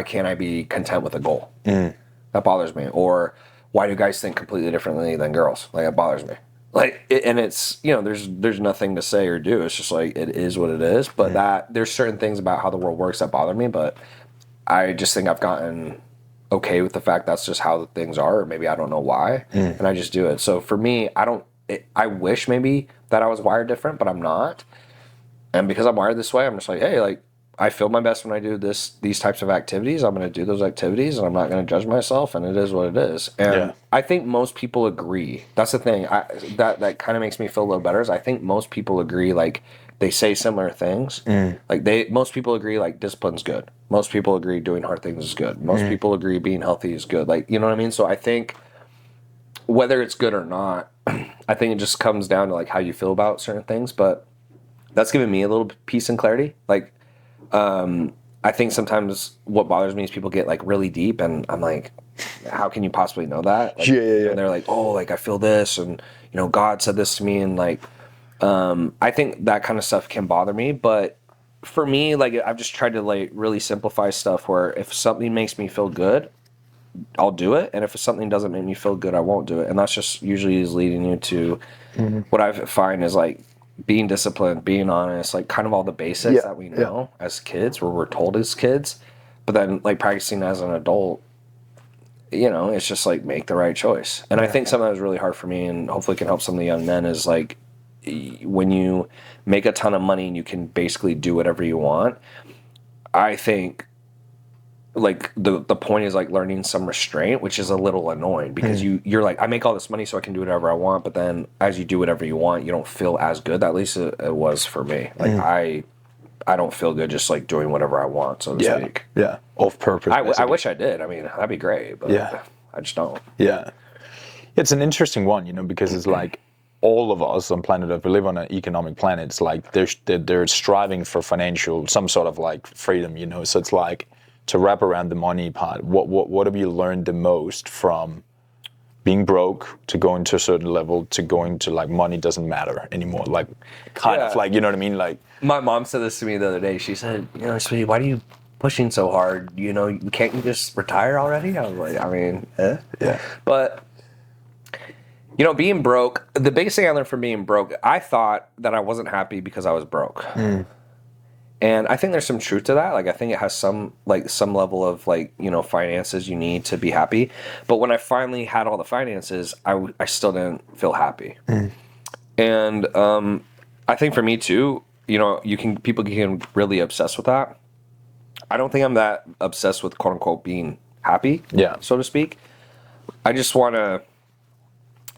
can't I be content with a goal? That bothers me. Or why do guys think completely differently than girls? Like that bothers me. Like, and it's, you know, there's nothing to say or do. It's just like, it is what it is. But there's certain things about how the world works that bother me. But I just think I've gotten okay with the fact that's just how things are. Or maybe I don't know why. And I just do it. So for me, I wish maybe that I was wired different, but I'm not. And because I'm wired this way, I'm just like, hey, like, I feel my best when I do these types of activities. I'm going to do those activities, and I'm not going to judge myself. And it is what it is. And I think most people agree. That's the thing. That kind of makes me feel a little better. Is I think most people agree. Like they say similar things. Like most people agree. Like discipline's good. Most people agree doing hard things is good. Most people agree being healthy is good. Like you know what I mean. So I think whether it's good or not, I think it just comes down to like how you feel about certain things. But that's given me a little peace and clarity. Like. I think sometimes what bothers me is people get like really deep, and I'm like, how can you possibly know that? Like, and they're like, oh, like I feel this, and you know, God said this to me, and like, I think that kind of stuff can bother me. But for me, like, I've just tried to like really simplify stuff where if something makes me feel good, I'll do it, and if something doesn't make me feel good, I won't do it, and that's just usually is leading you to what I find is like. Being disciplined, being honest, like kind of all the basics that we know as kids, where we're told as kids, but then like practicing as an adult, you know, it's just like make the right choice. And I think something that was really hard for me and hopefully can help some of the young men is like when you make a ton of money and you can basically do whatever you want, I think like the point is like learning some restraint, which is a little annoying because you're like, I make all this money so I can do whatever I want, but then as you do whatever you want, you don't feel as good. At least it was for me. Like I don't feel good just like doing whatever I want, so to speak. Yeah, off purpose. I wish I did. I mean, that'd be great, but I just don't. Yeah, it's an interesting one, you know, because it's like all of us on planet Earth, we live on an economic planet. It's like they're striving for some sort of like freedom, you know. So it's like. To wrap around the money part, what have you learned the most from being broke to going to a certain level to going to like money doesn't matter anymore? Like kind of like, you know what I mean? Like my mom said this to me the other day. She said, you know, sweetie, why are you pushing so hard? You know, can't you just retire already? I was like, I mean, yeah. But you know, being broke, the biggest thing I learned from being broke, I thought that I wasn't happy because I was broke. And I think there's some truth to that. Like, I think it has some level of like, you know, finances you need to be happy. But when I finally had all the finances, I still didn't feel happy. And I think for me too, you know, people can really obsess with that. I don't think I'm that obsessed with quote unquote being happy, so to speak. I just want to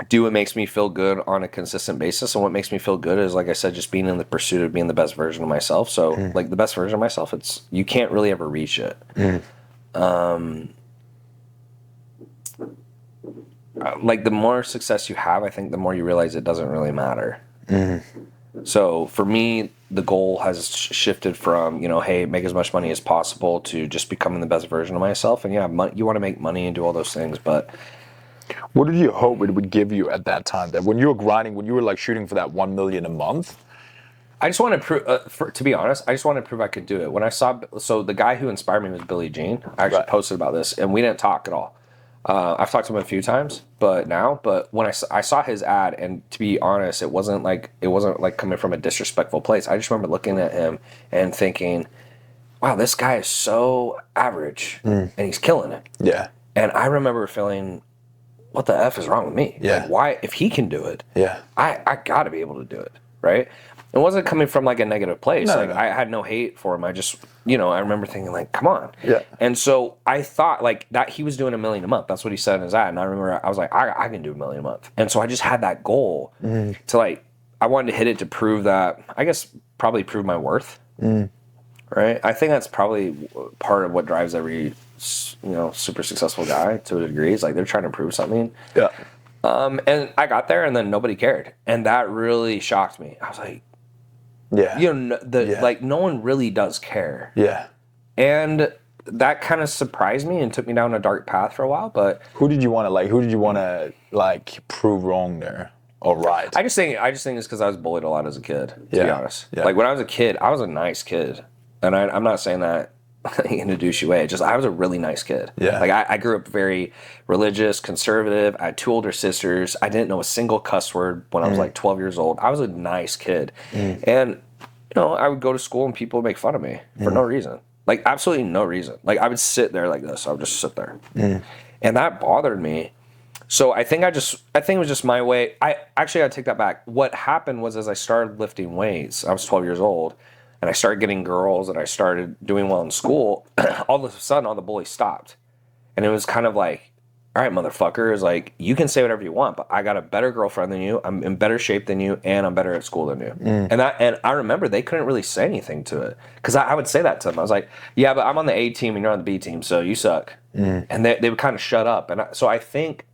do what makes me feel good on a consistent basis, and what makes me feel good is, like I said, just being in the pursuit of being the best version of myself. So like the best version of myself, you can't really ever reach it. Like the more success you have, I think the more you realize it doesn't really matter. So for me, the goal has shifted from, you know, hey, make as much money as possible to just becoming the best version of myself. And yeah, you want to make money and do all those things, but what did you hope it would give you at that time? That when you were grinding, when you were like shooting for that 1 million a month? I just want to prove, to be honest, I just want to prove I could do it. When I saw, so the guy who inspired me was Billie Jean. I actually posted about this, and we didn't talk at all. I've talked to him a few times, but when I saw his ad, and to be honest, it wasn't like coming from a disrespectful place. I just remember looking at him and thinking, wow, this guy is so average, and he's killing it. Yeah. And I remember feeling, what the F is wrong with me? Yeah. Like, why, if he can do it, I got to be able to do it, right? It wasn't coming from like a negative place. No. I had no hate for him. I just, you know, I remember thinking like, come on. Yeah. And so I thought like that he was doing $1 million a month. That's what he said in his ad. And I remember I was like, I can do $1 million a month. And so I just had that goal to like, I wanted to hit it to prove that, I guess probably prove my worth. Right. I think that's probably part of what drives every, you know, super successful guy to a degree. Is like they're trying to prove something. Yeah. And I got there and then nobody cared. And that really shocked me. I was like, yeah, you know, like no one really does care. Yeah. And that kind of surprised me and took me down a dark path for a while. But who did you want to prove wrong there or right? I just think it's because I was bullied a lot as a kid, to be honest. Yeah. Like when I was a kid, I was a nice kid. And I'm not saying that in a douchey way. Just I was a really nice kid. Yeah. Like I grew up very religious, conservative. I had 2 older sisters. I didn't know a single cuss word when I was like 12 years old. I was a nice kid. And, you know, I would go to school and people would make fun of me for no reason. Like absolutely no reason. Like I would sit there like this. I would just sit there. And that bothered me. So I think it was just my way. I actually got to take that back. What happened was as I started lifting weights, I was 12 years old. and I started getting girls and I started doing well in school, all of a sudden all the bullies stopped. And it was kind of like, all right, motherfuckers, like, you can say whatever you want, but I got a better girlfriend than you, I'm in better shape than you, and I'm better at school than you. And I remember they couldn't really say anything to it. Because I would say that to them. I was like, yeah, but I'm on the A team and you're on the B team, so you suck. And they would kind of shut up. And so I think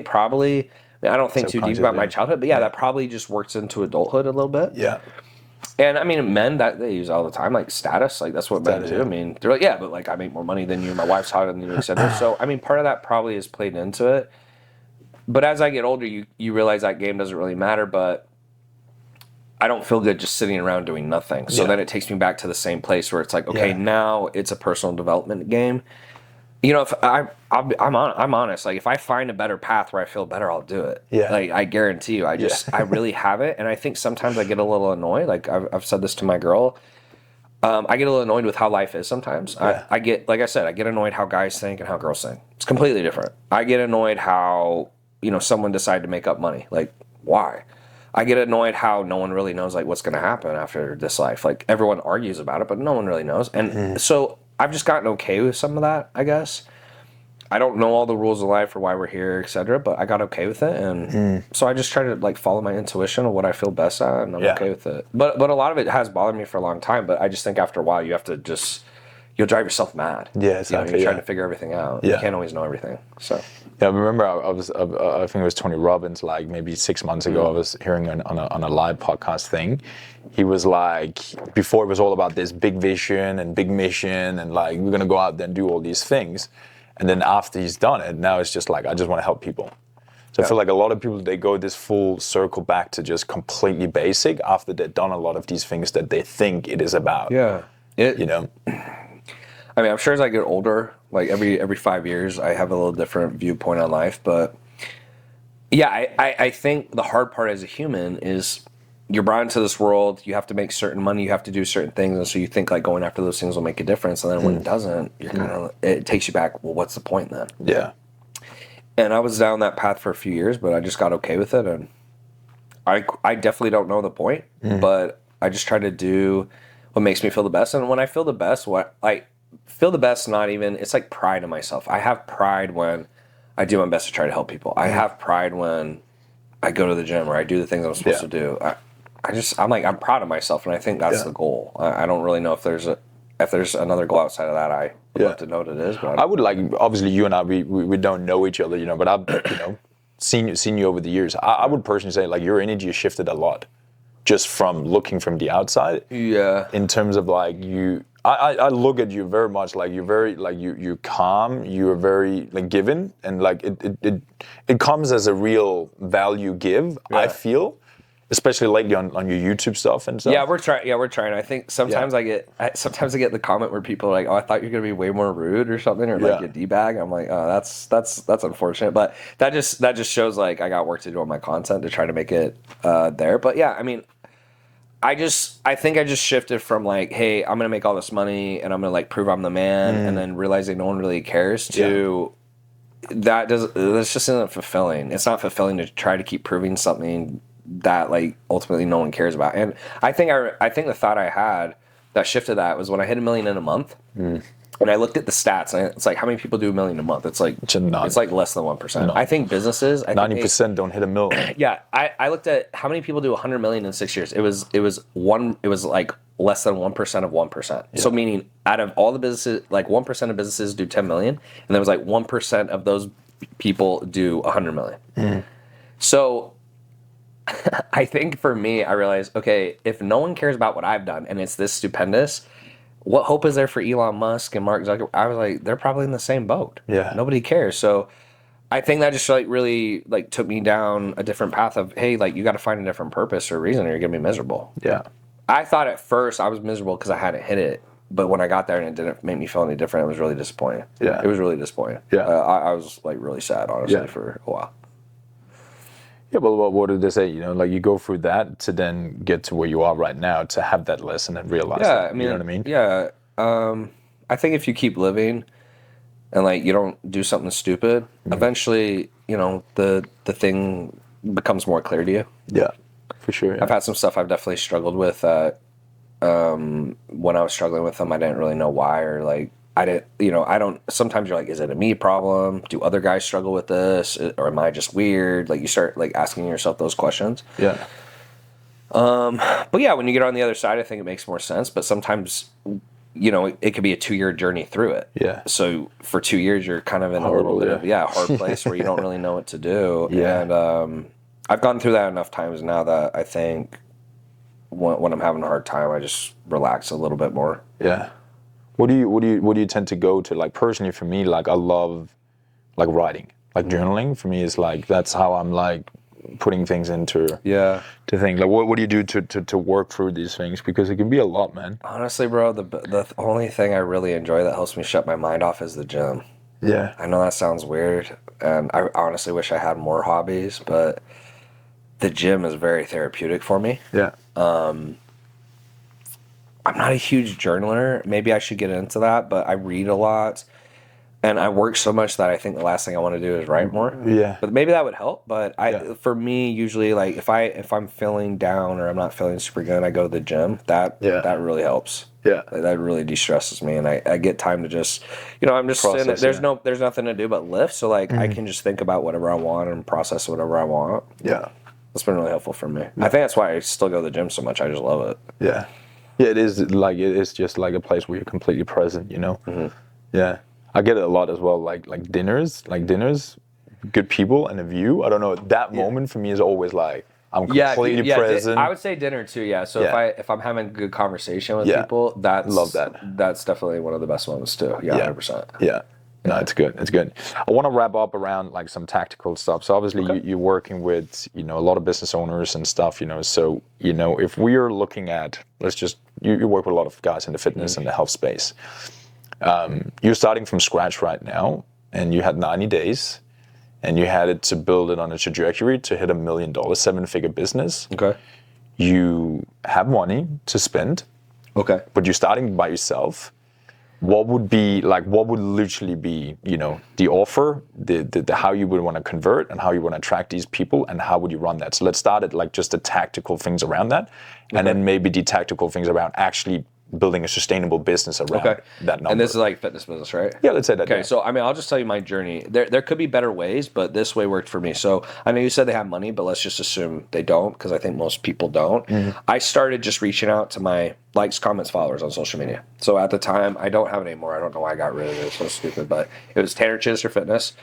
probably, I don't think too deep about my childhood, but that probably just works into adulthood a little bit. Yeah. And I mean, men, that they use all the time, like status, like that's what men do. I mean, they're like, yeah, but like I make more money than you, my wife's hotter than you, etc. So I mean, part of that probably is played into it. But as I get older, you realize that game doesn't really matter. But I don't feel good just sitting around doing nothing. So then it takes me back to the same place where it's like, okay, now it's a personal development game. You know, if I'm honest. Like, if I find a better path where I feel better, I'll do it. Yeah. Like, I guarantee you. I really have it, and I think sometimes I get a little annoyed. Like, I've said this to my girl. I get a little annoyed with how life is sometimes. Yeah. I get, like I said, I get annoyed how guys think and how girls think. It's completely different. I get annoyed how someone decided to make up money. Like, why? I get annoyed how no one really knows like what's going to happen after this life. Like, everyone argues about it, but no one really knows. And so I've just gotten okay with some of that, I guess. I don't know all the rules of life or why we're here, etc., but I got okay with it, and so I just try to like follow my intuition of what I feel best at, and I'm okay with it. But a lot of it has bothered me for a long time. But I just think after a while, you have to you'll drive yourself mad. Yeah, exactly. You're trying to figure everything out. You can't always know everything. So I remember I think it was Tony Robbins, like maybe 6 months ago. I was hearing on a live podcast thing. He was like, before it was all about this big vision and big mission, and like we're gonna go out there and do all these things. And then after he's done it, now it's just like, I just want to help people. So I feel like a lot of people, they go this full circle back to just completely basic after they've done a lot of these things that they think it is about. Yeah. I mean, I'm sure as I get older, like every 5 years, I have a little different viewpoint on life. But yeah, I think the hard part as a human is you're brought into this world, you have to make certain money, you have to do certain things, and so you think like going after those things will make a difference, and then when it doesn't, you're kind of, it takes you back, well, what's the point then? Yeah. And I was down that path for a few years, but I just got okay with it, and I definitely don't know the point, but I just try to do what makes me feel the best, and when I feel the best, not even, it's like pride in myself. I have pride when I do my best to try to help people. I have pride when I go to the gym or I do the things I'm supposed to do. I'm proud of myself, and I think that's the goal. I don't really know if there's another goal outside of that. I would love to know what it is. But I would like, obviously you and I, we don't know each other, but I've seen you over the years. I would personally say like your energy has shifted a lot, just from looking from the outside. Yeah. In terms of like you, I look at you very much like you're very like you're calm. You're very like given, and like it comes as a real value give. Yeah. I feel. Especially lately on your YouTube stuff and stuff. Yeah, we're trying. I think sometimes I get the comment where people are like, "Oh, I thought you're gonna be way more rude or something, or like a d-bag." I'm like, "Oh, that's unfortunate." But that just shows like I got work to do on my content to try to make it there. But yeah, I mean, I think I just shifted from like, "Hey, I'm gonna make all this money and I'm gonna like prove I'm the man," and then realizing no one really cares to. That just isn't fulfilling. It's not fulfilling to try to keep proving something that like ultimately no one cares about. And I think the thought I had that shifted that was when I hit $1 million in a month, and I looked at the stats, and it's like, how many people do $1 million a month? It's like less than 1%. I think businesses, 90% don't hit $1 million. Yeah, I looked at how many people do 100 million in 6 years. It was like less than 1% of 1%. Yeah. So meaning out of all the businesses, like 1% of businesses do 10 million, and there was like 1% of those people do 100 million. So I think for me, I realized, okay, if no one cares about what I've done and it's this stupendous, what hope is there for Elon Musk and Mark Zuckerberg? I was like, they're probably in the same boat. Yeah. Nobody cares. So I think that just like really like took me down a different path of, hey, like you got to find a different purpose or reason or you're going to be miserable. Yeah. I thought at first I was miserable because I hadn't hit it. But when I got there and it didn't make me feel any different, it was really disappointing. Yeah. It was really disappointing. Yeah. I was like really sad, honestly, for a while. Yeah, well, what did they say? Like you go through that to then get to where you are right now to have that lesson and realize that. I mean, you know what I mean? Yeah. I think if you keep living and like you don't do something stupid, eventually, the thing becomes more clear to you. Yeah, for sure. Yeah. I've had some stuff I've definitely struggled with when I was struggling with them, I didn't really know why, or like I didn't, I don't. Sometimes you're like, is it a me problem? Do other guys struggle with this, or am I just weird? Like you start like asking yourself those questions. Yeah. But yeah, when you get on the other side, I think it makes more sense. But sometimes, it could be a 2-year journey through it. Yeah. So for 2 years, you're kind of in Horrible, a little bit of hard place where you don't really know what to do. Yeah. And I've gone through that enough times now that I think when I'm having a hard time, I just relax a little bit more. Yeah. What do you tend to go to? Like personally for me, like I love like writing. Like journaling for me is like that's how I'm like putting things into to think. Like what do you do to work through these things? Because it can be a lot, man. Honestly, bro, the only thing I really enjoy that helps me shut my mind off is the gym. Yeah. I know that sounds weird, and I honestly wish I had more hobbies, but the gym is very therapeutic for me. Yeah. I'm not a huge journaler. Maybe I should get into that, but I read a lot. And I work so much that I think the last thing I want to do is write more. Yeah. But maybe that would help. But for me, usually, like if I'm feeling down or I'm not feeling super good, I go to the gym. That really helps. Yeah. That really de-stresses me, and I get time to just, I'm just sitting there. There's nothing to do but lift. So like I can just think about whatever I want and process whatever I want. Yeah. That's been really helpful for me. I think that's why I still go to the gym so much. I just love it. Yeah. Yeah, it is just like a place where you're completely present, Mm-hmm. Yeah. I get it a lot as well, like dinners, good people and a view. I don't know, that moment for me is always like I'm completely present. I would say dinner too, yeah. So if I'm having a good conversation with people, love that. That's definitely one of the best moments too. Yeah, 100%. Yeah. No, it's good. It's good. I want to wrap up around like some tactical stuff. So obviously you're working with, a lot of business owners and stuff, so, if we are looking at, you work with a lot of guys in the fitness and the health space. You're starting from scratch right now and you had 90 days and you had it to build it on a trajectory to hit $1 million, 7-figure business. Okay. You have money to spend. Okay. But you're starting by yourself. What would literally be, the offer, the how you would want to convert and how you want to attract these people and how would you run that? So let's start at like just the tactical things around that and then maybe the tactical things around actually building a sustainable business around that number. And this is like fitness business, right? Yeah, let's say that. Okay, so I mean, I'll just tell you my journey. There could be better ways, but this way worked for me. So I know you said they have money, but let's just assume they don't, because I think most people don't. Mm-hmm. I started just reaching out to my likes, comments, followers on social media. So at the time, I don't have it anymore. I don't know why I got rid of it. It's so stupid, but it was Tanner Chidester Fitness.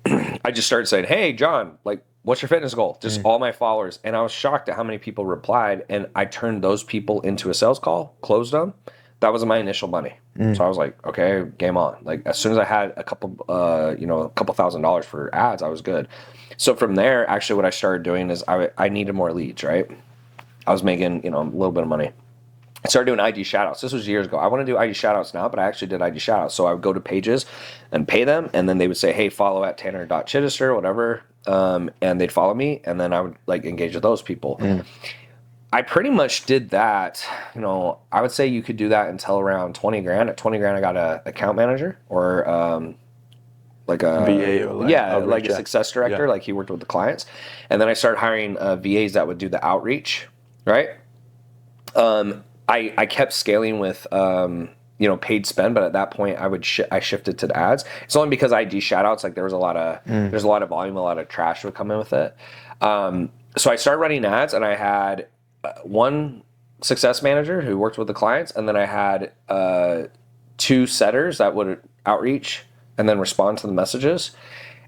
I just started saying, hey, John, like, what's your fitness goal? Just all my followers. And I was shocked at how many people replied, and I turned those people into a sales call, closed them. That was my initial money. So I was like, okay, game on. Like as soon as I had a couple $1,000s for ads, I was good. So from there, actually what I started doing is I needed more leads, right? I was making, a little bit of money. I started doing IG shoutouts. This was years ago. I want to do IG shoutouts now, but I actually did IG shoutouts. So I would go to pages and pay them, and then they would say, hey, follow at tanner.chidester, whatever. And they'd follow me, and then I would like engage with those people. I pretty much did that. I would say you could do that until around 20 grand. At 20 grand, I got a account manager or like a VA or like a success director. Like he worked with the clients, and then I started hiring VAs that would do the outreach. Right. I kept scaling with paid spend, but at that point I shifted to the ads. It's only because IG shoutouts, like there's a lot of volume, a lot of trash would come in with it. So I started running ads, and I had one success manager who worked with the clients, and then I had 2 setters that would outreach and then respond to the messages.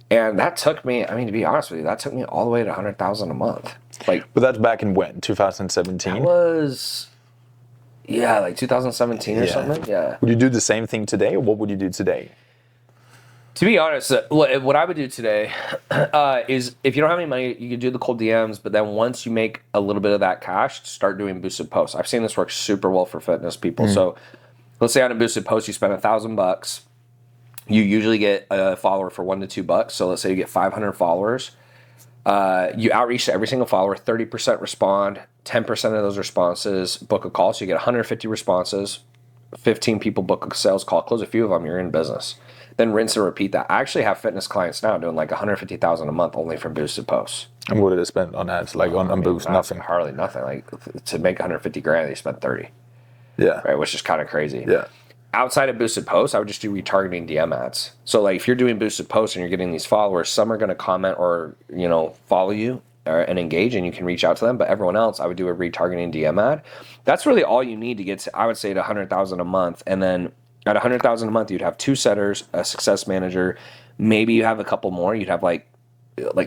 And that took me, to be honest with you, that took me all the way to 100,000 a month. But that's back in when? 2017? That was, like 2017 or something. Yeah. Would you do the same thing today, or what would you do today? To be honest, what I would do today is if you don't have any money, you can do the cold DMs, but then once you make a little bit of that cash, start doing boosted posts. I've seen this work super well for fitness people. So let's say on a boosted post, you spend $1,000. You usually get a follower for $1 to $2. So let's say you get 500 followers. You outreach to every single follower, 30% respond, 10% of those responses book a call. So you get 150 responses, 15 people book a sales call, close a few of them, you're in business. Then rinse and repeat that. I actually have fitness clients now doing like 150,000 a month only from boosted posts. And what did they spend on ads? Like on boost? Nothing. Hardly nothing. Like to make 150 grand, they spent 30. Yeah. Right, which is kind of crazy. Yeah. Outside of boosted posts, I would just do retargeting DM ads. So like if you're doing boosted posts and you're getting these followers, some are going to comment or follow you and engage, and you can reach out to them. But everyone else, I would do a retargeting DM ad. That's really all you need to get to, I would say, to 100,000 a month. And then at 100,000 a month, you'd have 2 setters, a success manager. Maybe you have a couple more. You'd have like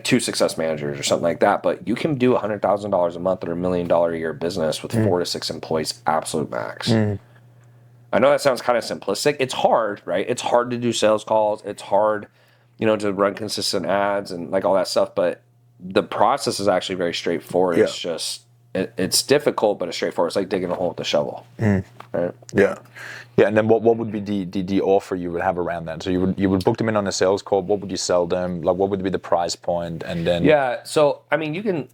2 success managers or something like that. But you can do $100,000 a month or $1 million a year business with 4 to 6 employees, absolute max. I know that sounds kind of simplistic. It's hard, right? It's hard to do sales calls. It's hard, to run consistent ads and like all that stuff. But the process is actually very straightforward. Yeah. It's just, it's difficult, but it's straightforward. It's like digging a hole with a shovel. Right? Yeah. Yeah. And then what would be the offer you would have around that? So you would book them in on a sales call. What would you sell them? Like, what would be the price point? And then so I mean, you can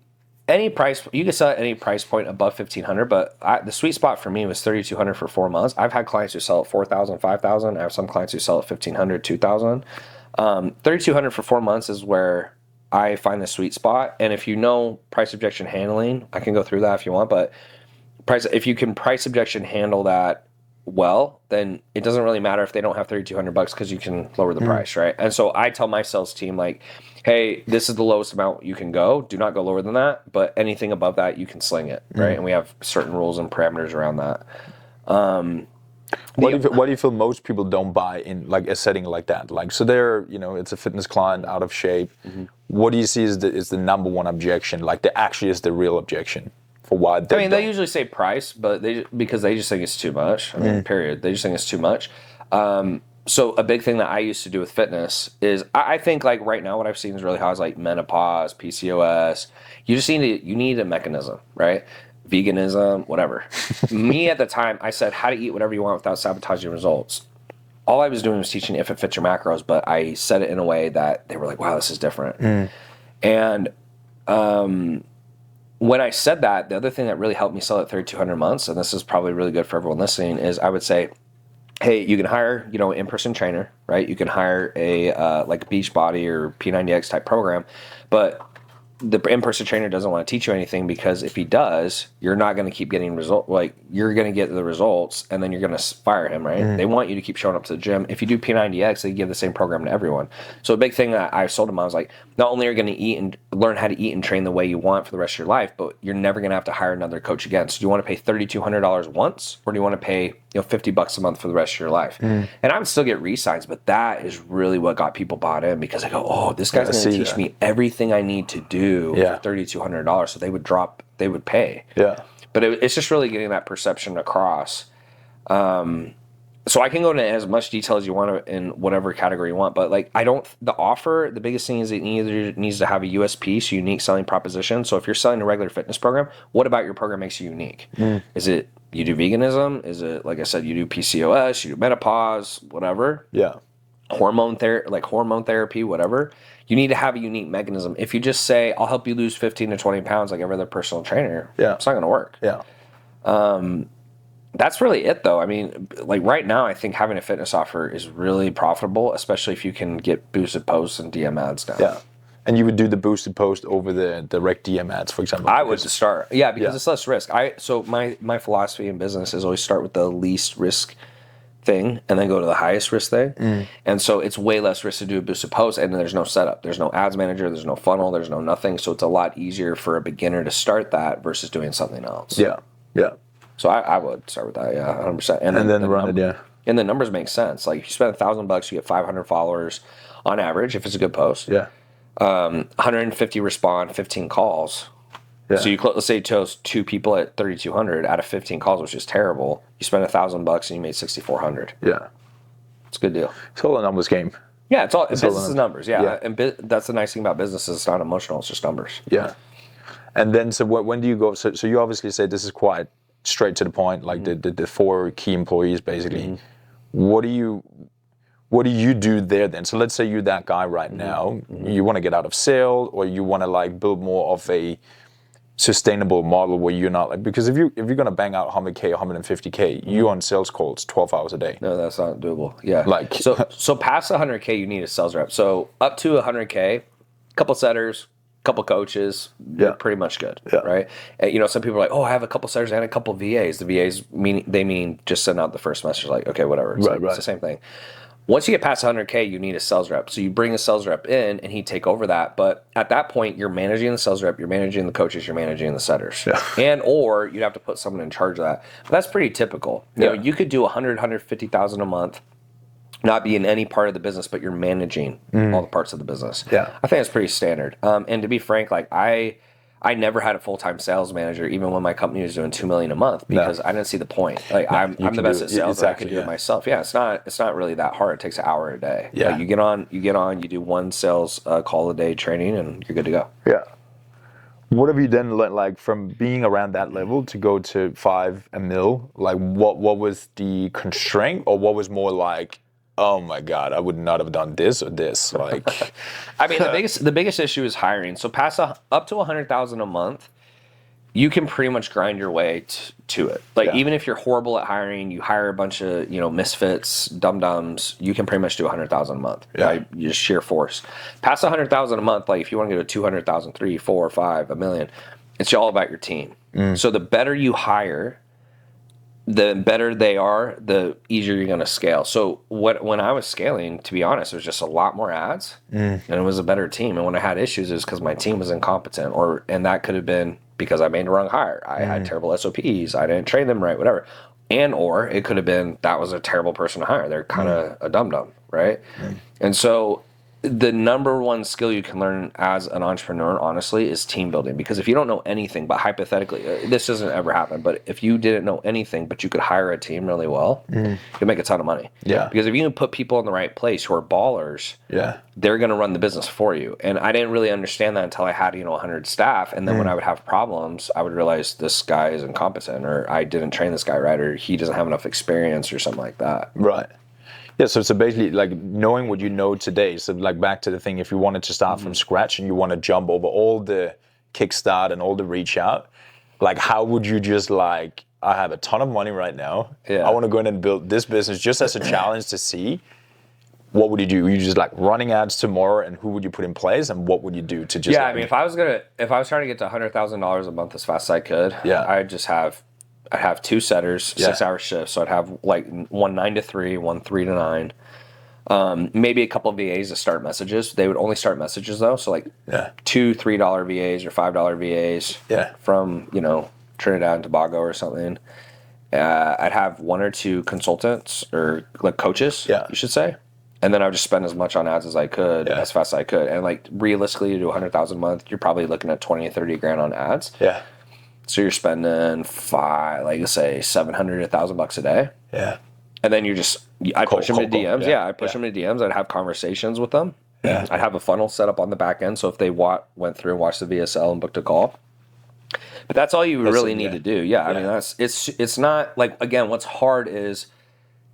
sell at any price point above $1,500, but the sweet spot for me was $3,200 for 4 months. I've had clients who sell at $4,000, $5,000. I have some clients who sell at $1,500, $2,000. $3,200 for 4 months is where I find the sweet spot. And if you know price objection handling, I can go through that if you want. But if you can price objection handle that well, then it doesn't really matter if they don't have $3,200 because you can lower the price, right? And so I tell my sales team, like, hey, this is the lowest amount you can go. Do not go lower than that. But anything above that, you can sling it, right? And we have certain rules and parameters around that. What do you feel most people don't buy in like a setting like that? Like, so they're, it's a fitness client out of shape. What do you see is the number one objection? Like, the actually is the real objection for why they they usually say price, but because they just think it's too much. I mean, period. They just think it's too much. So a big thing that I used to do with fitness is I think like right now what I've seen is really hot is like menopause, PCOS. You just need a mechanism, right? Veganism, whatever. Me at the time, I said how to eat whatever you want without sabotaging results. All I was doing was teaching if it fits your macros, but I said it in a way that they were like, wow, this is different. And when I said that, the other thing that really helped me sell at 3,200 months, and this is probably really good for everyone listening, is I would say, hey, you can hire, an in-person trainer, right? You can hire a like Beachbody or P90X type program, but the in-person trainer doesn't want to teach you anything because if he does, you're not going to keep getting results. Like, you're going to get the results and then you're going to fire him, right? They want you to keep showing up to the gym. If you do P90X, they give the same program to everyone. So a big thing that I sold him, I was like, not only are you going to eat and learn how to eat and train the way you want for the rest of your life, but you're never going to have to hire another coach again. So do you want to pay $3,200 once, or do you want to pay $50 a month for the rest of your life? And I would still get re-signs, but that is really what got people bought in, because I go, oh, this guy's going to teach me everything I need to do for $3,200. So they would pay. Yeah. But it's just really getting that perception across. So I can go into as much detail as you want in whatever category you want, but like the biggest thing is it either needs to have a USP, so unique selling proposition. So if you're selling a regular fitness program, what about your program makes you unique? Is it you do veganism? Is it, like I said, you do PCOS, you do menopause, whatever? Yeah. Hormone therapy, whatever. You need to have a unique mechanism. If you just say, I'll help you lose 15 to 20 pounds like every other personal trainer, it's not going to work. Yeah. That's really it, though. I mean, like right now, I think having a fitness offer is really profitable, especially if you can get boosted posts and DM ads down. Yeah. And you would do the boosted post over the direct DM ads, for example? I would start. Yeah, because it's less risk. So my philosophy in business is always start with the least risk thing and then go to the highest risk thing. And so it's way less risk to do a boosted post, and then there's no setup. There's no ads manager, there's no funnel, there's no nothing. So it's a lot easier for a beginner to start that versus doing something else. Yeah. Yeah. So I would start with that, 100%. And then run it, And the numbers make sense. Like if you spend $1,000, you get 500 followers on average if it's a good post. Yeah. 150 respond, 15 calls. Yeah. So let's say you chose 2 people at 3,200 out of 15 calls, which is terrible. You spend $1,000 and you made 6,400. Yeah. It's a good deal. It's all a numbers game. Yeah, it's business is numbers. Yeah. And that's the nice thing about business is it's not emotional, it's just numbers. Yeah. And then so when do you go? So you obviously say this is quite straight to the point, like the 4 key employees basically. What do you do there then? So let's say you're that guy right now. You want to get out of sale, or you want to like build more of a sustainable model where you're not like, because if you're gonna bang out 100K, 150K, you on sales calls 12 hours a day. No, that's not doable. Yeah. Like so past 100K, you need a sales rep. So up to 100K, couple setters, couple coaches, you're pretty much good, right? And, you know, some people are like, oh, I have a couple setters and a couple VAs. The VAs mean just send out the first message, like, okay, whatever. It's, it's the same thing. Once you get past 100K, you need a sales rep. So you bring a sales rep in and he'd take over that. But at that point, you're managing the sales rep, you're managing the coaches, you're managing the setters. And or you'd have to put someone in charge of that. But that's pretty typical. You know, you could do 100, 150,000 a month, not be in any part of the business, but you're managing all the parts of the business. I think that's pretty standard. And to be frank, like I never had a full-time sales manager, even when my company was doing $2 million a month, because I didn't see the point. Like I'm the best at sales, and I can do it myself. Yeah, it's not really that hard. It takes an hour a day. Like you get on, you do one sales call a day training, and you're good to go. Yeah. What have you then learned, like from being around that level to go to 5 mil? Like what was the constraint, or what was more like, oh my God, I would not have done this or this. Like, I mean, the biggest issue is hiring. So up to 100,000 a month, you can pretty much grind your way to it. Like even if you're horrible at hiring, you hire a bunch of misfits, dum-dums, you can pretty much do 100,000 a month. Right? You just sheer force. Past 100,000 a month, like if you want to go to 200,000, 3, 4, 5, a million, it's all about your team. So the better you hire, the better they are, the easier you're going to scale. So when I was scaling, to be honest, there was just a lot more ads, and it was a better team. And when I had issues, it was because my team was incompetent, and that could have been because I made the wrong hire. I had terrible SOPs. I didn't train them right, whatever. And or it could have been that was a terrible person to hire. They're kind of a dum-dum, right? And so the number one skill you can learn as an entrepreneur, honestly, is team building. Because if you don't know anything, but hypothetically, this doesn't ever happen, but if you didn't know anything, but you could hire a team really well, you'll make a ton of money. Because if you can put people in the right place who are ballers, they're going to run the business for you. And I didn't really understand that until I had 100 staff. And then when I would have problems, I would realize this guy is incompetent, or I didn't train this guy right, or he doesn't have enough experience, or something like that. Right. Yeah, so basically, like, knowing what you know today, so like back to the thing, if you wanted to start from scratch and you want to jump over all the kickstart and all the reach out, like, how would you just like, I have a ton of money right now, I want to go in and build this business just as a challenge to see, what would you do? Would you just like running ads tomorrow, and who would you put in place, and what would you do to just... I mean, if I was trying to get to $100,000 a month as fast as I could, I'd have 2 setters, 6-hour shifts. So I'd have like one 9 to 3, one 3 to 9. Maybe a couple of VAs to start messages. They would only start messages though. So like $2, $3 VAs or $5 VAs from, Trinidad and Tobago or something. I'd have 1 or 2 consultants, or like coaches, you should say. And then I would just spend as much on ads as I could, as fast as I could. And like realistically, to do 100,000 a month, you're probably looking at 20 or 30 grand on ads. So you're spending $700 to $1,000 a day. And then I'd push them to DMs. I'd push them to DMs. I'd have conversations with them. I'd have a funnel set up on the back end. So if they went through and watched the VSL and booked a call. But that's all you really need to do. I mean, it's not like, again, what's hard is,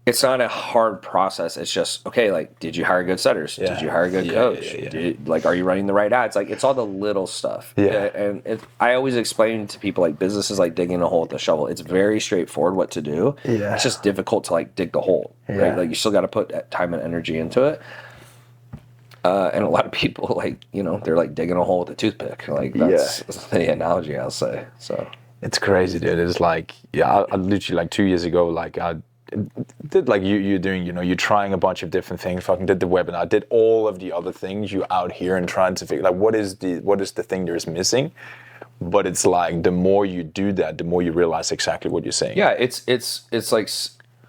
it's not a hard process. It's just, okay, like, did you hire good setters? Did you hire a good coach? Are you running the right ads? Like, it's all the little stuff. And I always explain to people, like, business is like digging a hole with a shovel. It's very straightforward what to do. It's just difficult to, like, dig the hole, right? Like, you still got to put time and energy into it. And a lot of people, like, they're, like, digging a hole with a toothpick. Like, that's the analogy, I'll say. So it's crazy, dude. It's like, I literally, like, 2 years ago, like, I did like you're doing, you're trying a bunch of different things, fucking did the webinar, did all of the other things, you out here and trying to figure like what is the thing that is missing. But it's like the more you do that, the more you realize exactly what you're saying. It's like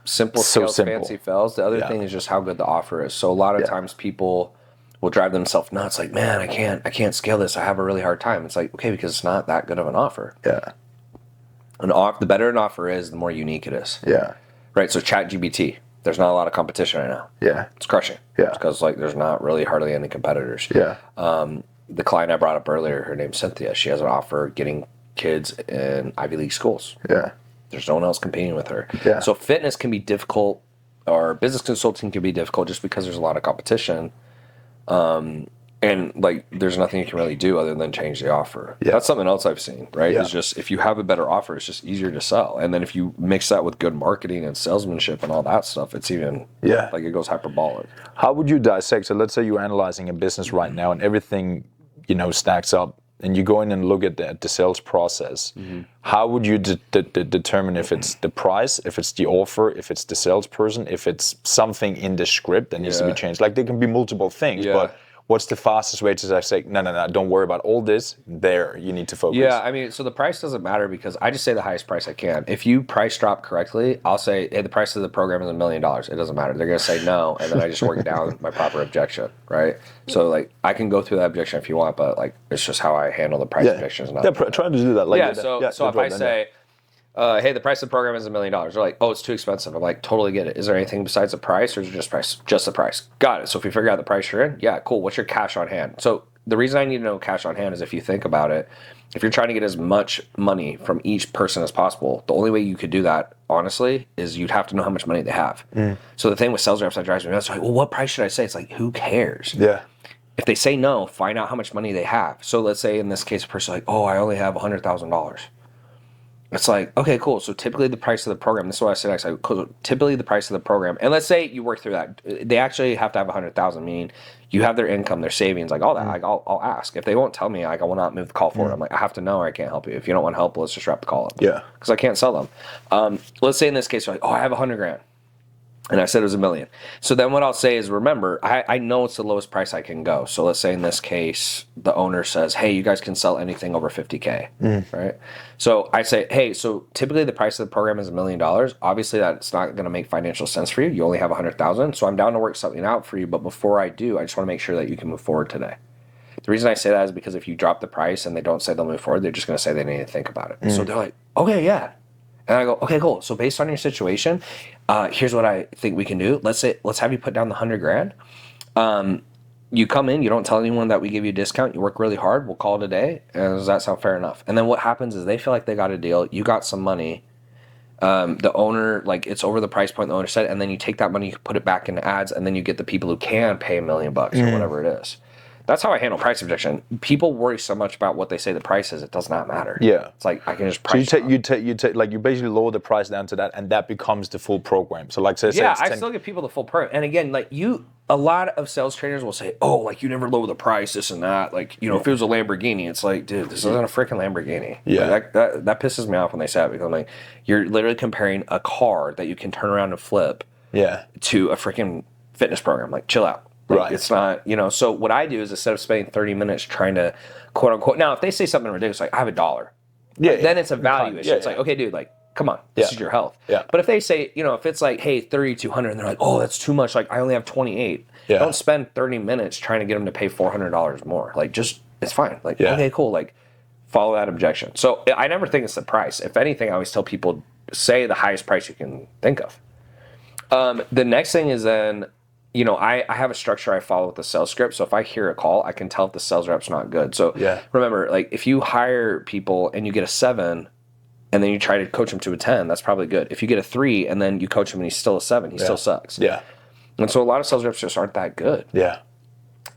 simple scales, fancy fails. The other thing is just how good the offer is. So a lot of times people will drive themselves nuts, like, man, I can't scale this, I have a really hard time. It's like, okay, because it's not that good of an offer. The better an offer is, the more unique it is. Right, so ChatGPT, there's not a lot of competition right now. It's crushing. It's because like there's not really hardly any competitors. The client I brought up earlier, her name's Cynthia. She has an offer getting kids in Ivy League schools. There's no one else competing with her. So fitness can be difficult, or business consulting can be difficult just because there's a lot of competition. And like, there's nothing you can really do other than change the offer. That's something else I've seen, right? It's just, if you have a better offer, it's just easier to sell. And then if you mix that with good marketing and salesmanship and all that stuff, it's even, like, it goes hyperbolic. How would you dissect, so let's say you're analyzing a business right now and everything, stacks up, and you go in and look at the sales process, how would you determine if it's the price, if it's the offer, if it's the salesperson, if it's something in the script that needs to be changed? Like, there can be multiple things, but what's the fastest way to say, no, don't worry about all this. There, you need to focus. Yeah, I mean, so the price doesn't matter because I just say the highest price I can. If you price drop correctly, I'll say, hey, the price of the program is $1 million. It doesn't matter. They're going to say no, and then I just work down my proper objection, right? So, like, I can go through that objection if you want, but, like, it's just how I handle the price objections. Trying to do that. Like, so if I say, hey, the price of the program is $1 million. They're like, oh, it's too expensive. I'm like, totally get it. Is there anything besides the price, or is it just price? Just the price. Got it. So if we figure out the price you're in, yeah, cool. What's your cash on hand? So the reason I need to know cash on hand is if you think about it, if you're trying to get as much money from each person as possible, the only way you could do that, honestly, is you'd have to know how much money they have. So the thing with sales reps that drives me nuts, like, well, what price should I say? It's like, who cares? Yeah. If they say no, find out how much money they have. So let's say in this case, a person like, oh, I only have $100,000. It's like, okay, cool. So typically the price of the program, this is what I said next. Typically the price of the program, and let's say you work through that. They actually have to have 100,000, meaning you have their income, their savings, like all that. Like I'll ask. If they won't tell me, like I will not move the call forward. I'm like, I have to know or I can't help you. If you don't want help, let's just wrap the call up. Yeah. Because I can't sell them. Let's say in this case, you're like, oh, I have 100 grand. And I said it was $1 million. So then what I'll say is, remember, I know it's the lowest price I can go. So let's say in this case, the owner says, hey, you guys can sell anything over 50K, right? So I say, hey, so typically the price of the program is $1 million. Obviously that's not going to make financial sense for you. You only have 100,000. So I'm down to work something out for you. But before I do, I just want to make sure that you can move forward today. The reason I say that is because if you drop the price and they don't say they'll move forward, they're just going to say they need to think about it. So they're like, okay, yeah. And I go, okay, cool. So based on your situation, here's what I think we can do. Let's have you put down the 100 grand. You come in, you don't tell anyone that we give you a discount. You work really hard. We'll call it a day. And does that sound fair enough? And then what happens is they feel like they got a deal. You got some money. The owner, like it's over the price point the owner said, and then you take that money, you put it back into ads, and then you get the people who can pay $1 million or whatever it is. That's how I handle price objection. People worry so much about what they say the price is; it does not matter. Yeah, it's like I can just price. So you take like you basically lower the price down to that, and that becomes the full program. So like say, I still give people the full program. And again, like a lot of sales trainers will say, "Oh, like you never lower the price, this and that." Like if it was a Lamborghini, it's like, dude, this isn't a freaking Lamborghini. Yeah, like that pisses me off when they say it because I'm like, you're literally comparing a car that you can turn around and flip, to a freaking fitness program. Like, chill out. Like, right. It's not, so what I do is instead of spending 30 minutes trying to quote unquote, now if they say something ridiculous, like I have $1, then it's a value issue. It's like, okay, dude, like, come on, this is your health. Yeah. But if they say, if it's like, hey, 3,200 and they're like, oh, that's too much. Like I only have 28. Don't spend 30 minutes trying to get them to pay $400 more. Like it's fine. Like, okay, cool. Like follow that objection. So I never think it's the price. If anything, I always tell people, say the highest price you can think of. The next thing is then, I have a structure I follow with the sales script. So if I hear a call, I can tell if the sales rep's not good. So remember, like if you hire people and you get a 7 and then you try to coach him to a 10, that's probably good. If you get a 3 and then you coach him and he's still a 7, he still sucks. Yeah. And so a lot of sales reps just aren't that good. Yeah.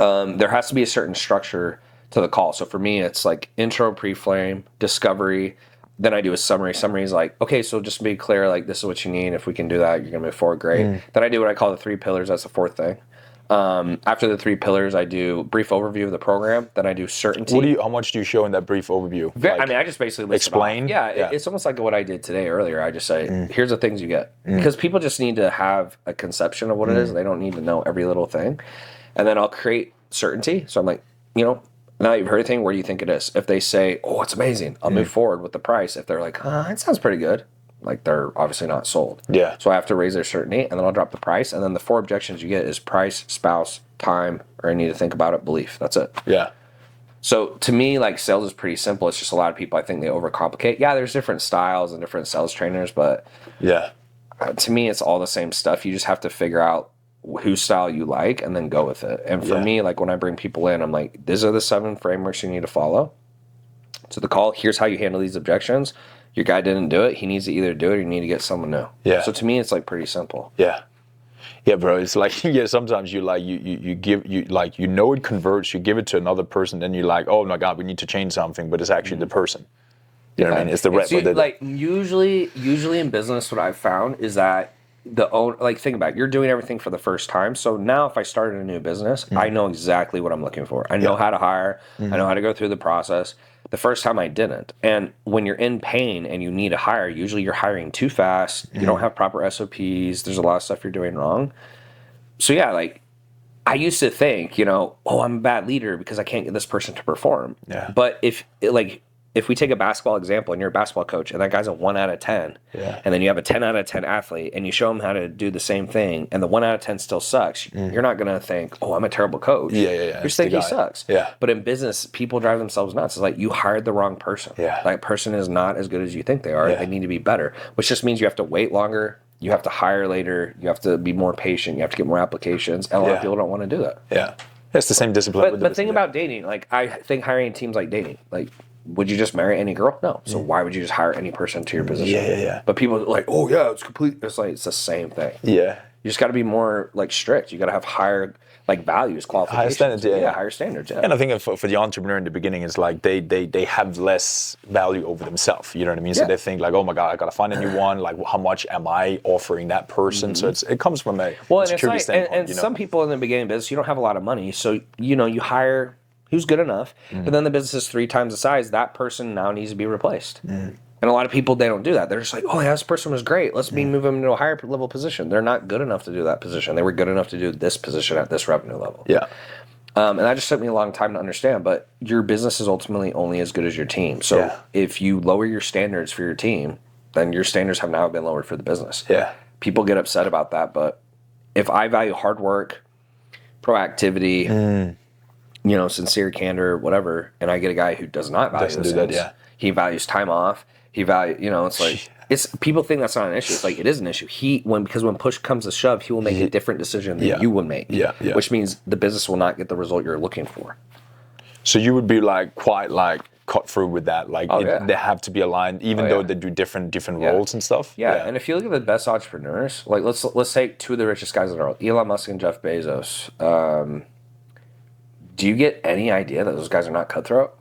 There has to be a certain structure to the call. So for me, it's like intro, pre-frame, discovery. Then I do a summary. Summary is like, okay, so just to be clear, like this is what you need. If we can do that, you're gonna move forward. Great. Then I do what I call the 3 pillars. That's the 4th thing. After the 3 pillars, I do brief overview of the program. Then I do certainty. How much do you show in that brief overview? I just basically list explain. It's almost like what I did today earlier. I just say, here's the things you get, because people just need to have a conception of what it is. They don't need to know every little thing. And then I'll create certainty. So I'm like, now you've heard anything, where do you think it is? If they say, oh, it's amazing, I'll move forward with the price. If they're like, it sounds pretty good, like they're obviously not sold. Yeah. So I have to raise their certainty, and then I'll drop the price. And then the 4 objections you get is price, spouse, time, or I need to think about it, belief. That's it. Yeah. So to me, like sales is pretty simple. It's just a lot of people, I think they overcomplicate. Yeah, there's different styles and different sales trainers, but to me, it's all the same stuff. You just have to figure out whose style you like and then go with it. And for me, like when I bring people in, I'm like, these are the 7 frameworks you need to follow. So the call, here's how you handle these objections. Your guy didn't do it. He needs to either do it or you need to get someone new. Yeah. So to me, it's like pretty simple. Yeah. Yeah, bro. It's like, sometimes you like, you give, it converts, you give it to another person, then you're like, oh my God, we need to change something, but it's actually the person. You know what I mean? It's the rep. Like usually in business, what I've found is that like think about it, you're doing everything for the first time. So now if I started a new business, I know exactly what I'm looking for. I know how to hire. I know how to go through the process. The first time I didn't. And when you're in pain and you need to hire, usually you're hiring too fast. You don't have proper SOPs. There's a lot of stuff you're doing wrong. So yeah, like I used to think, oh, I'm a bad leader because I can't get this person to perform. Yeah. But if we take a basketball example and you're a basketball coach and that guy's a 1 out of 10, and then you have a 10 out of 10 athlete and you show him how to do the same thing and the 1 out of 10 still sucks, you're not going to think, oh, I'm a terrible coach. Yeah. You're saying he sucks. Yeah. But in business, people drive themselves nuts. It's like you hired the wrong person. Yeah. That person is not as good as you think they are. Yeah. They need to be better, which just means you have to wait longer. You have to hire later. You have to be more patient. You have to get more applications. And a lot of people don't want to do that. Yeah. It's the same discipline. But think about dating. Like, I think hiring teams like dating. Like, would you just marry any girl? No. So why would you just hire any person to your position? Yeah. But people are like, oh, yeah, it's complete. It's like, it's the same thing. Yeah. You just got to be more, like, strict. You got to have higher, like, values, qualifications. Higher standards, yeah. Higher standards, yeah. And I think for the entrepreneur in the beginning, it's like they have less value over themselves. You know what I mean? So they think like, oh my God, I got to find a new one. Like, how much am I offering that person? So it comes from a security standpoint. And some people in the beginning of business, you don't have a lot of money. So, you hire who's good enough. But then the business is 3 times the size. That person now needs to be replaced. And a lot of people, they don't do that. They're just like, oh, yeah, this person was great. Let's move them into a higher level position. They're not good enough to do that position. They were good enough to do this position at this revenue level. Yeah. And that just took me a long time to understand. But your business is ultimately only as good as your team. So if you lower your standards for your team, then your standards have now been lowered for the business. Yeah. People get upset about that. But if I value hard work, proactivity, sincere candor, whatever, and I get a guy who does not value those things, he values time off. He values, it's like, it's people think that's not an issue. It's like, it is an issue. Because when push comes to shove, he will make a different decision than you would make. Which means the business will not get the result you're looking for. So you would be like quite like cut through with that. Like they have to be aligned, even though they do different roles and stuff. Yeah. And if you look at the best entrepreneurs, like let's take 2 of the richest guys in the world, Elon Musk and Jeff Bezos. Do you get any idea that those guys are not cutthroat?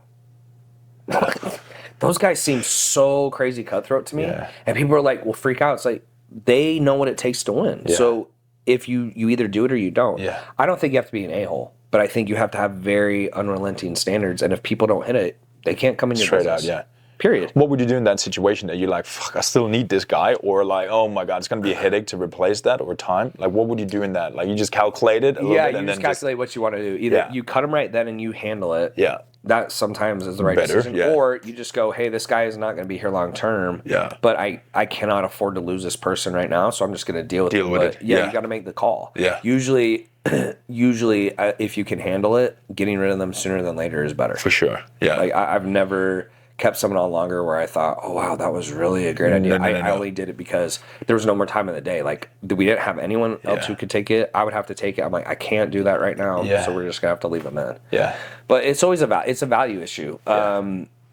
Those guys seem so crazy cutthroat to me. And people are like, well, freak out. It's like, they know what it takes to win. So if you either do it or you don't. I don't think you have to be an a-hole, but I think you have to have very unrelenting standards. And if people don't hit it, they can't come in your business. Straight out, Period. What would you do in that situation? That you're like, fuck, I still need this guy? Or like, oh my God, it's going to be a headache to replace that over time? Like, what would you do in that? Like, you just calculate it a little bit? You just calculate what you want to do. Either you cut them right then and you handle it. That sometimes is the right decision. Or you just go, hey, this guy is not going to be here long term. But I cannot afford to lose this person right now, so I'm just going to deal with it. You got to make the call. Usually, if you can handle it, getting rid of them sooner than later is better. For sure. Like I've never kept someone on longer where I thought, oh wow, that was really a great idea. I only did it because there was no more time in the day. Like we didn't have anyone else who could take it. I would have to take it. I'm like, I can't do that right now. So we're just gonna have to leave them in. But it's always it's a value issue.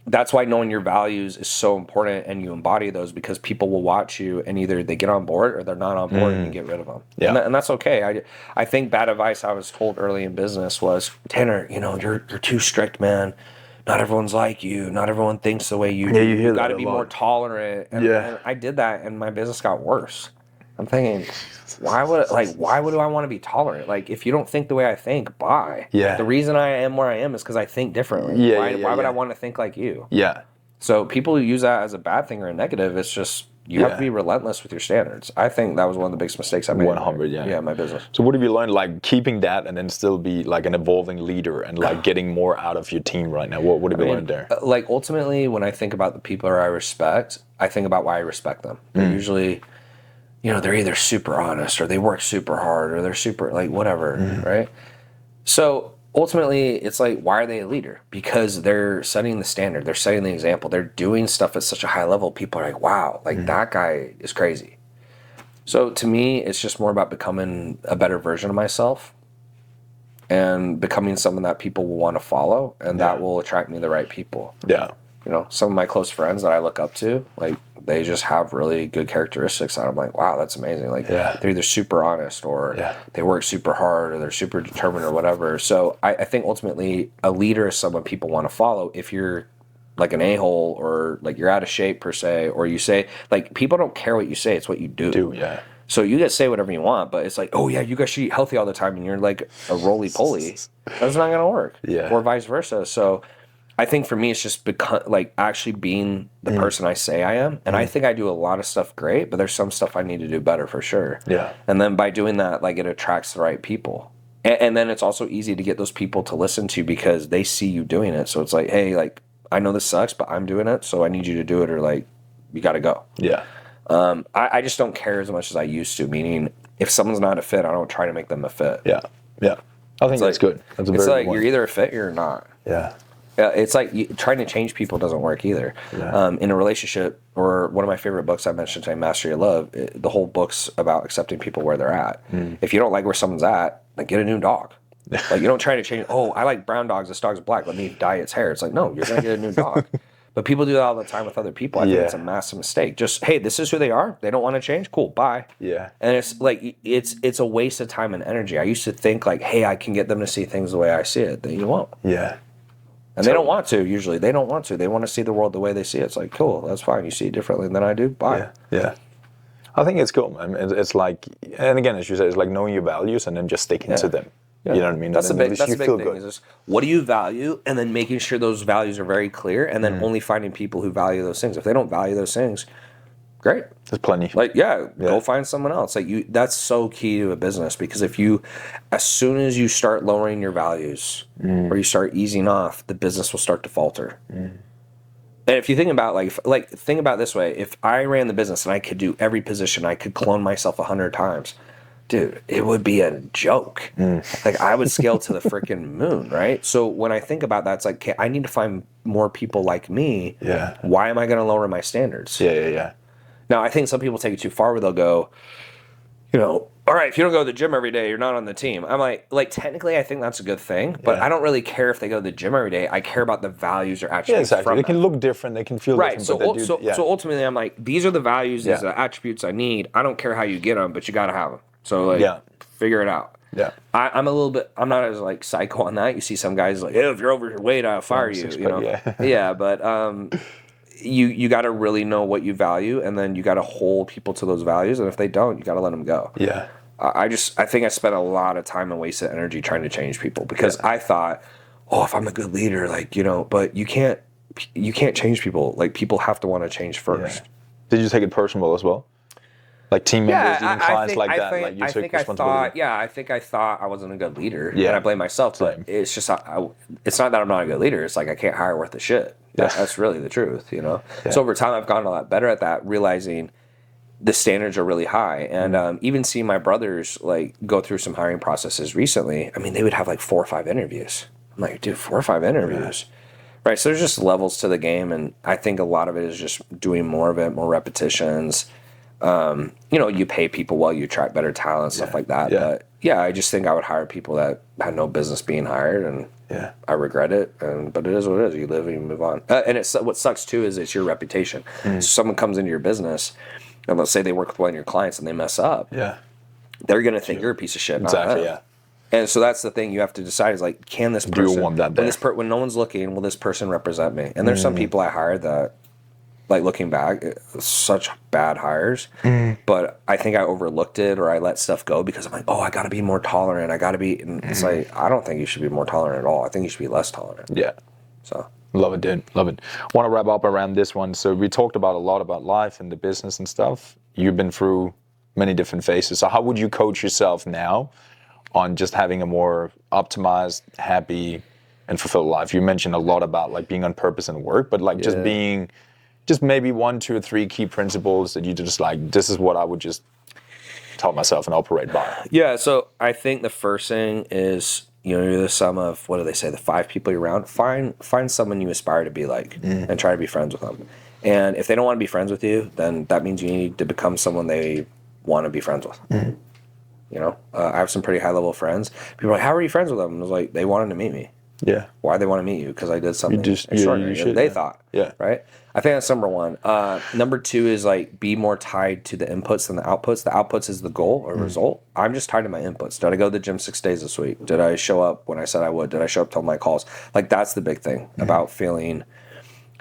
That's why knowing your values is so important, and you embody those, because people will watch you and either they get on board or they're not on board and you get rid of them. And that's okay. I think bad advice I was told early in business was, Tanner, you're too strict, man. Not everyone's like you. Not everyone thinks the way you do. You got to be more tolerant. And I did that, and my business got worse. I'm thinking, why would I want to be tolerant? Like, if you don't think the way I think, bye. The reason I am where I am is because I think differently. Why would I want to think like you? So people who use that as a bad thing or a negative, it's just, you have to be relentless with your standards. I think that was one of the biggest mistakes I made. 100, in my business. So what have you learned, like keeping that and then still be like an evolving leader and like getting more out of your team right now? What have you learned there? Like ultimately, when I think about the people I respect, I think about why I respect them. They're usually, they're either super honest or they work super hard or they're super like whatever, right? So ultimately, it's like, why are they a leader? Because they're setting the standard. They're setting the example. They're doing stuff at such a high level. People are like, wow, like that guy is crazy. So to me, it's just more about becoming a better version of myself and becoming someone that people will want to follow, and that will attract me the right people. Some of my close friends that I look up to, like, they just have really good characteristics, and I'm like, wow, that's amazing. Like, they're either super honest or they work super hard or they're super determined or whatever. So I think ultimately a leader is someone people want to follow. If you're like an a-hole or like you're out of shape per se, or you say, like, people don't care what you say, it's what you do. So you guys say whatever you want, but it's like, oh yeah, you guys should eat healthy all the time, and you're like a roly-poly. That's not gonna work. Yeah. Or vice versa. So I think for me, it's just like actually being the person I say I am. And I think I do a lot of stuff great, but there's some stuff I need to do better for sure. Yeah. And then by doing that, like it attracts the right people. And then it's also easy to get those people to listen to because they see you doing it. So it's like, hey, like, I know this sucks, but I'm doing it. So I need you to do it, or like, you got to go. Yeah. I just don't care as much as I used to, meaning if someone's not a fit, I don't try to make them a fit. Yeah. Yeah. I think that's good. That's a very It's like good you're either a fit or you're not. Yeah. It's like trying to change people doesn't work either. Yeah. In a relationship, or one of my favorite books I mentioned today, Master Your Love, the whole book's about accepting people where they're at. If you don't like where someone's at, like get a new dog. Like you don't try to change, oh, I like brown dogs, this dog's black, let me dye its hair. It's like, no, you're going to get a new dog. But people do that all the time with other people. I think it's a massive mistake. Just, hey, this is who they are. They don't want to change. Cool, bye. Yeah. And it's like, it's a waste of time and energy. I used to think like, hey, I can get them to see things the way I see it. Then you won't. Yeah. And they don't want to, usually. They don't want to. They want to see the world the way they see it. It's like, cool, that's fine. You see it differently than I do. Bye. Yeah. Yeah. I think it's cool, man. It's like, and again, as you said, it's like knowing your values and then just sticking to them. Yeah. You know what I mean? That's the big thing. Good. Is just, what do you value? And then making sure those values are very clear, and then only finding people who value those things. If they don't value those things, great. There's plenty. Like, go find someone else. Like that's so key to a business, because if you, as soon as you start lowering your values or you start easing off, the business will start to falter. And if you think about think about it this way, if I ran the business and I could do every position, I could clone myself 100 times. Dude, it would be a joke. Like I would scale to the freaking moon, right? So when I think about that, it's like, okay, I need to find more people like me. Yeah. Why am I going to lower my standards? Yeah. Now, I think some people take it too far where they'll go, all right, if you don't go to the gym every day, you're not on the team. I'm like technically, I think that's a good thing, but I don't really care if they go to the gym every day. I care about the values or attributes. Yeah, exactly. From They them. can look different. They can feel different. So ultimately, I'm like, these are the values, these are the attributes I need. I don't care how you get them, but you got to have them. So figure it out. Yeah. I'm not as like psycho on that. You see some guys like, hey, if you're overweight, I'll fire you. But you got to really know what you value, and then you got to hold people to those values. And if they don't, you got to let them go. Yeah. I think I spent a lot of time and wasted energy trying to change people because I thought, oh, if I'm a good leader, but you can't change people. Like people have to want to change first. Yeah. Did you take it personal as well? Like team members, even clients like that. Like you took responsibility. I think I thought I wasn't a good leader. Yeah. And I blame myself. But it's just, it's not that I'm not a good leader. It's like I can't hire worth of shit. That's really the truth, Yeah. So over time, I've gotten a lot better at that, realizing the standards are really high. And even seeing my brothers like go through some hiring processes recently, I mean, they would have like 4 or 5 interviews. I'm like, dude, 4 or 5 interviews. Yeah. Right. So there's just levels to the game. And I think a lot of it is just doing more of it, more repetitions. You pay people well, you attract better talent, stuff like that. Yeah. But I just think I would hire people that had no business being hired, and I regret it. But it is what it is. You live and you move on. And it's what sucks too is it's your reputation. So someone comes into your business, and let's say they work with one of your clients and they mess up. Yeah, they're gonna think you're a piece of shit. Exactly. Yeah. And so that's the thing you have to decide is like, can this person? Do you want that there? When no one's looking, will this person represent me? And there's some people I hired that, like looking back, such bad hires, but I think I overlooked it or I let stuff go because I'm like, oh, I got to be more tolerant. I got to be, and it's like, I don't think you should be more tolerant at all. I think you should be less tolerant. Yeah. So. Love it, dude. Love it. Want to wrap up around this one. So we talked about a lot about life and the business and stuff. You've been through many different phases. So how would you coach yourself now on just having a more optimized, happy, and fulfilled life? You mentioned a lot about like being on purpose in work, but like just being, just maybe 1, 2, or 3 key principles that you just like, this is what I would just tell myself and operate by. Yeah, so I think the first thing is, you're the sum of, what do they say, the 5 people you're around. Find someone you aspire to be like and try to be friends with them. And if they don't want to be friends with you, then that means you need to become someone they want to be friends with. I have some pretty high level friends. People are like, how are you friends with them? And I was like, they wanted to meet me. Yeah. Why they want to meet you? Because I did something extraordinary. They thought. Yeah. Right? I think that's number 1. Number 2 is like be more tied to the inputs than the outputs. The outputs is the goal or result. I'm just tied to my inputs. Did I go to the gym 6 days this week? Did I show up when I said I would? Did I show up to all my calls? Like that's the big thing about feeling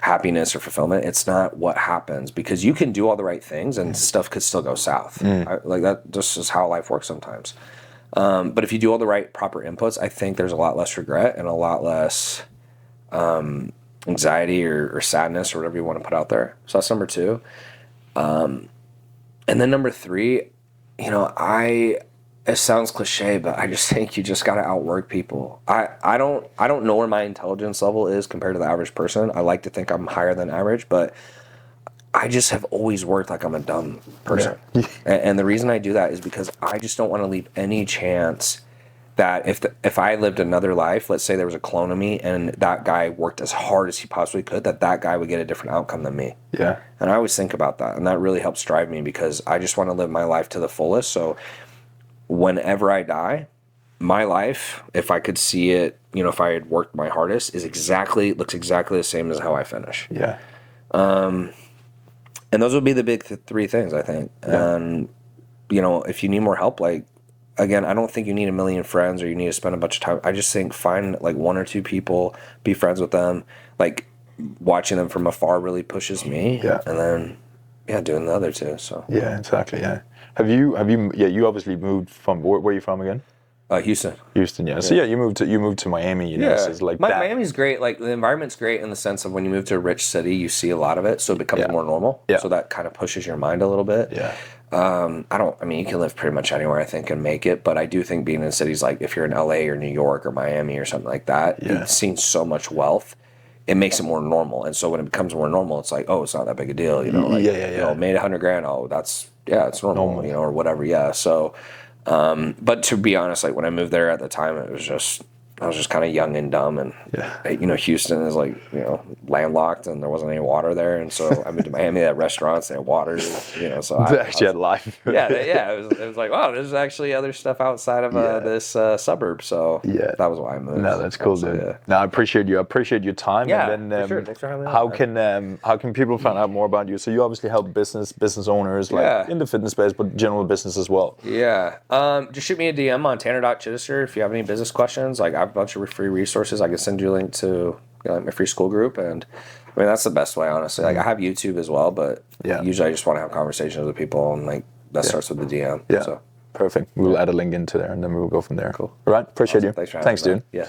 happiness or fulfillment. It's not what happens, because you can do all the right things and stuff could still go south. Like that just is how life works sometimes. But if you do all the right proper inputs, I think there's a lot less regret and a lot less anxiety or sadness or whatever you want to put out there. So that's number 2. And then number 3, it sounds cliche, but I just think you just got to outwork people. I don't know where my intelligence level is compared to the average person. I like to think I'm higher than average, but I just have always worked like I'm a dumb person. Yeah. And the reason I do that is because I just don't want to leave any chance that if I lived another life, let's say there was a clone of me and that guy worked as hard as he possibly could, that guy would get a different outcome than me. Yeah. And I always think about that, and that really helps drive me, because I just want to live my life to the fullest. So whenever I die, my life, if I could see it, if I had worked my hardest, looks exactly the same as how I finish. Yeah. And those would be the big 3 things, I think. Yeah. And, if you need more help, like, again, I don't think you need a million friends or you need to spend a bunch of time. I just think find like 1 or 2 people, be friends with them. Like watching them from afar really pushes me. Yeah. And then, doing the other 2. So. Yeah, exactly. Yeah. Have you? Yeah, you obviously moved from. Where are you from again? Houston. Houston, yeah. So you moved to Miami. So it's like Miami's great. Like the environment's great in the sense of when you move to a rich city, you see a lot of it, so it becomes more normal. Yeah. So that kind of pushes your mind a little bit. Yeah. You can live pretty much anywhere, I think, and make it. But I do think being in cities like if you're in LA or New York or Miami or something like that, you've seen so much wealth. It makes it more normal, and so when it becomes more normal, it's like, oh, it's not that big a deal, made $100,000, oh, it's normal, or whatever, So, but to be honest, like when I moved there at the time, I was just kind of young and dumb, and Houston is like landlocked, and there wasn't any water there, and so I moved to Miami. They had restaurants, they had water, so I actually had life. It was like, wow, there's actually other stuff outside of this suburb, so that was why I moved. No, that's cool, dude. Yeah. No, I appreciate your time. Yeah, and then, for sure. Thanks for having me. How can people find out more about you? So you obviously help business owners like in the fitness space, but general business as well. Yeah, just shoot me a DM on Tanner.Chidester if you have any business questions. Like I have a bunch of free resources. I can send you a link to my free school group, and I mean that's the best way, honestly. Like I have YouTube as well, but usually I just want to have conversations with people, and like that starts with the DM. Yeah, so perfect. We'll add a link into there, and then we'll go from there. Cool. All right, appreciate you. Thanks for having me. Thanks, dude. Yeah.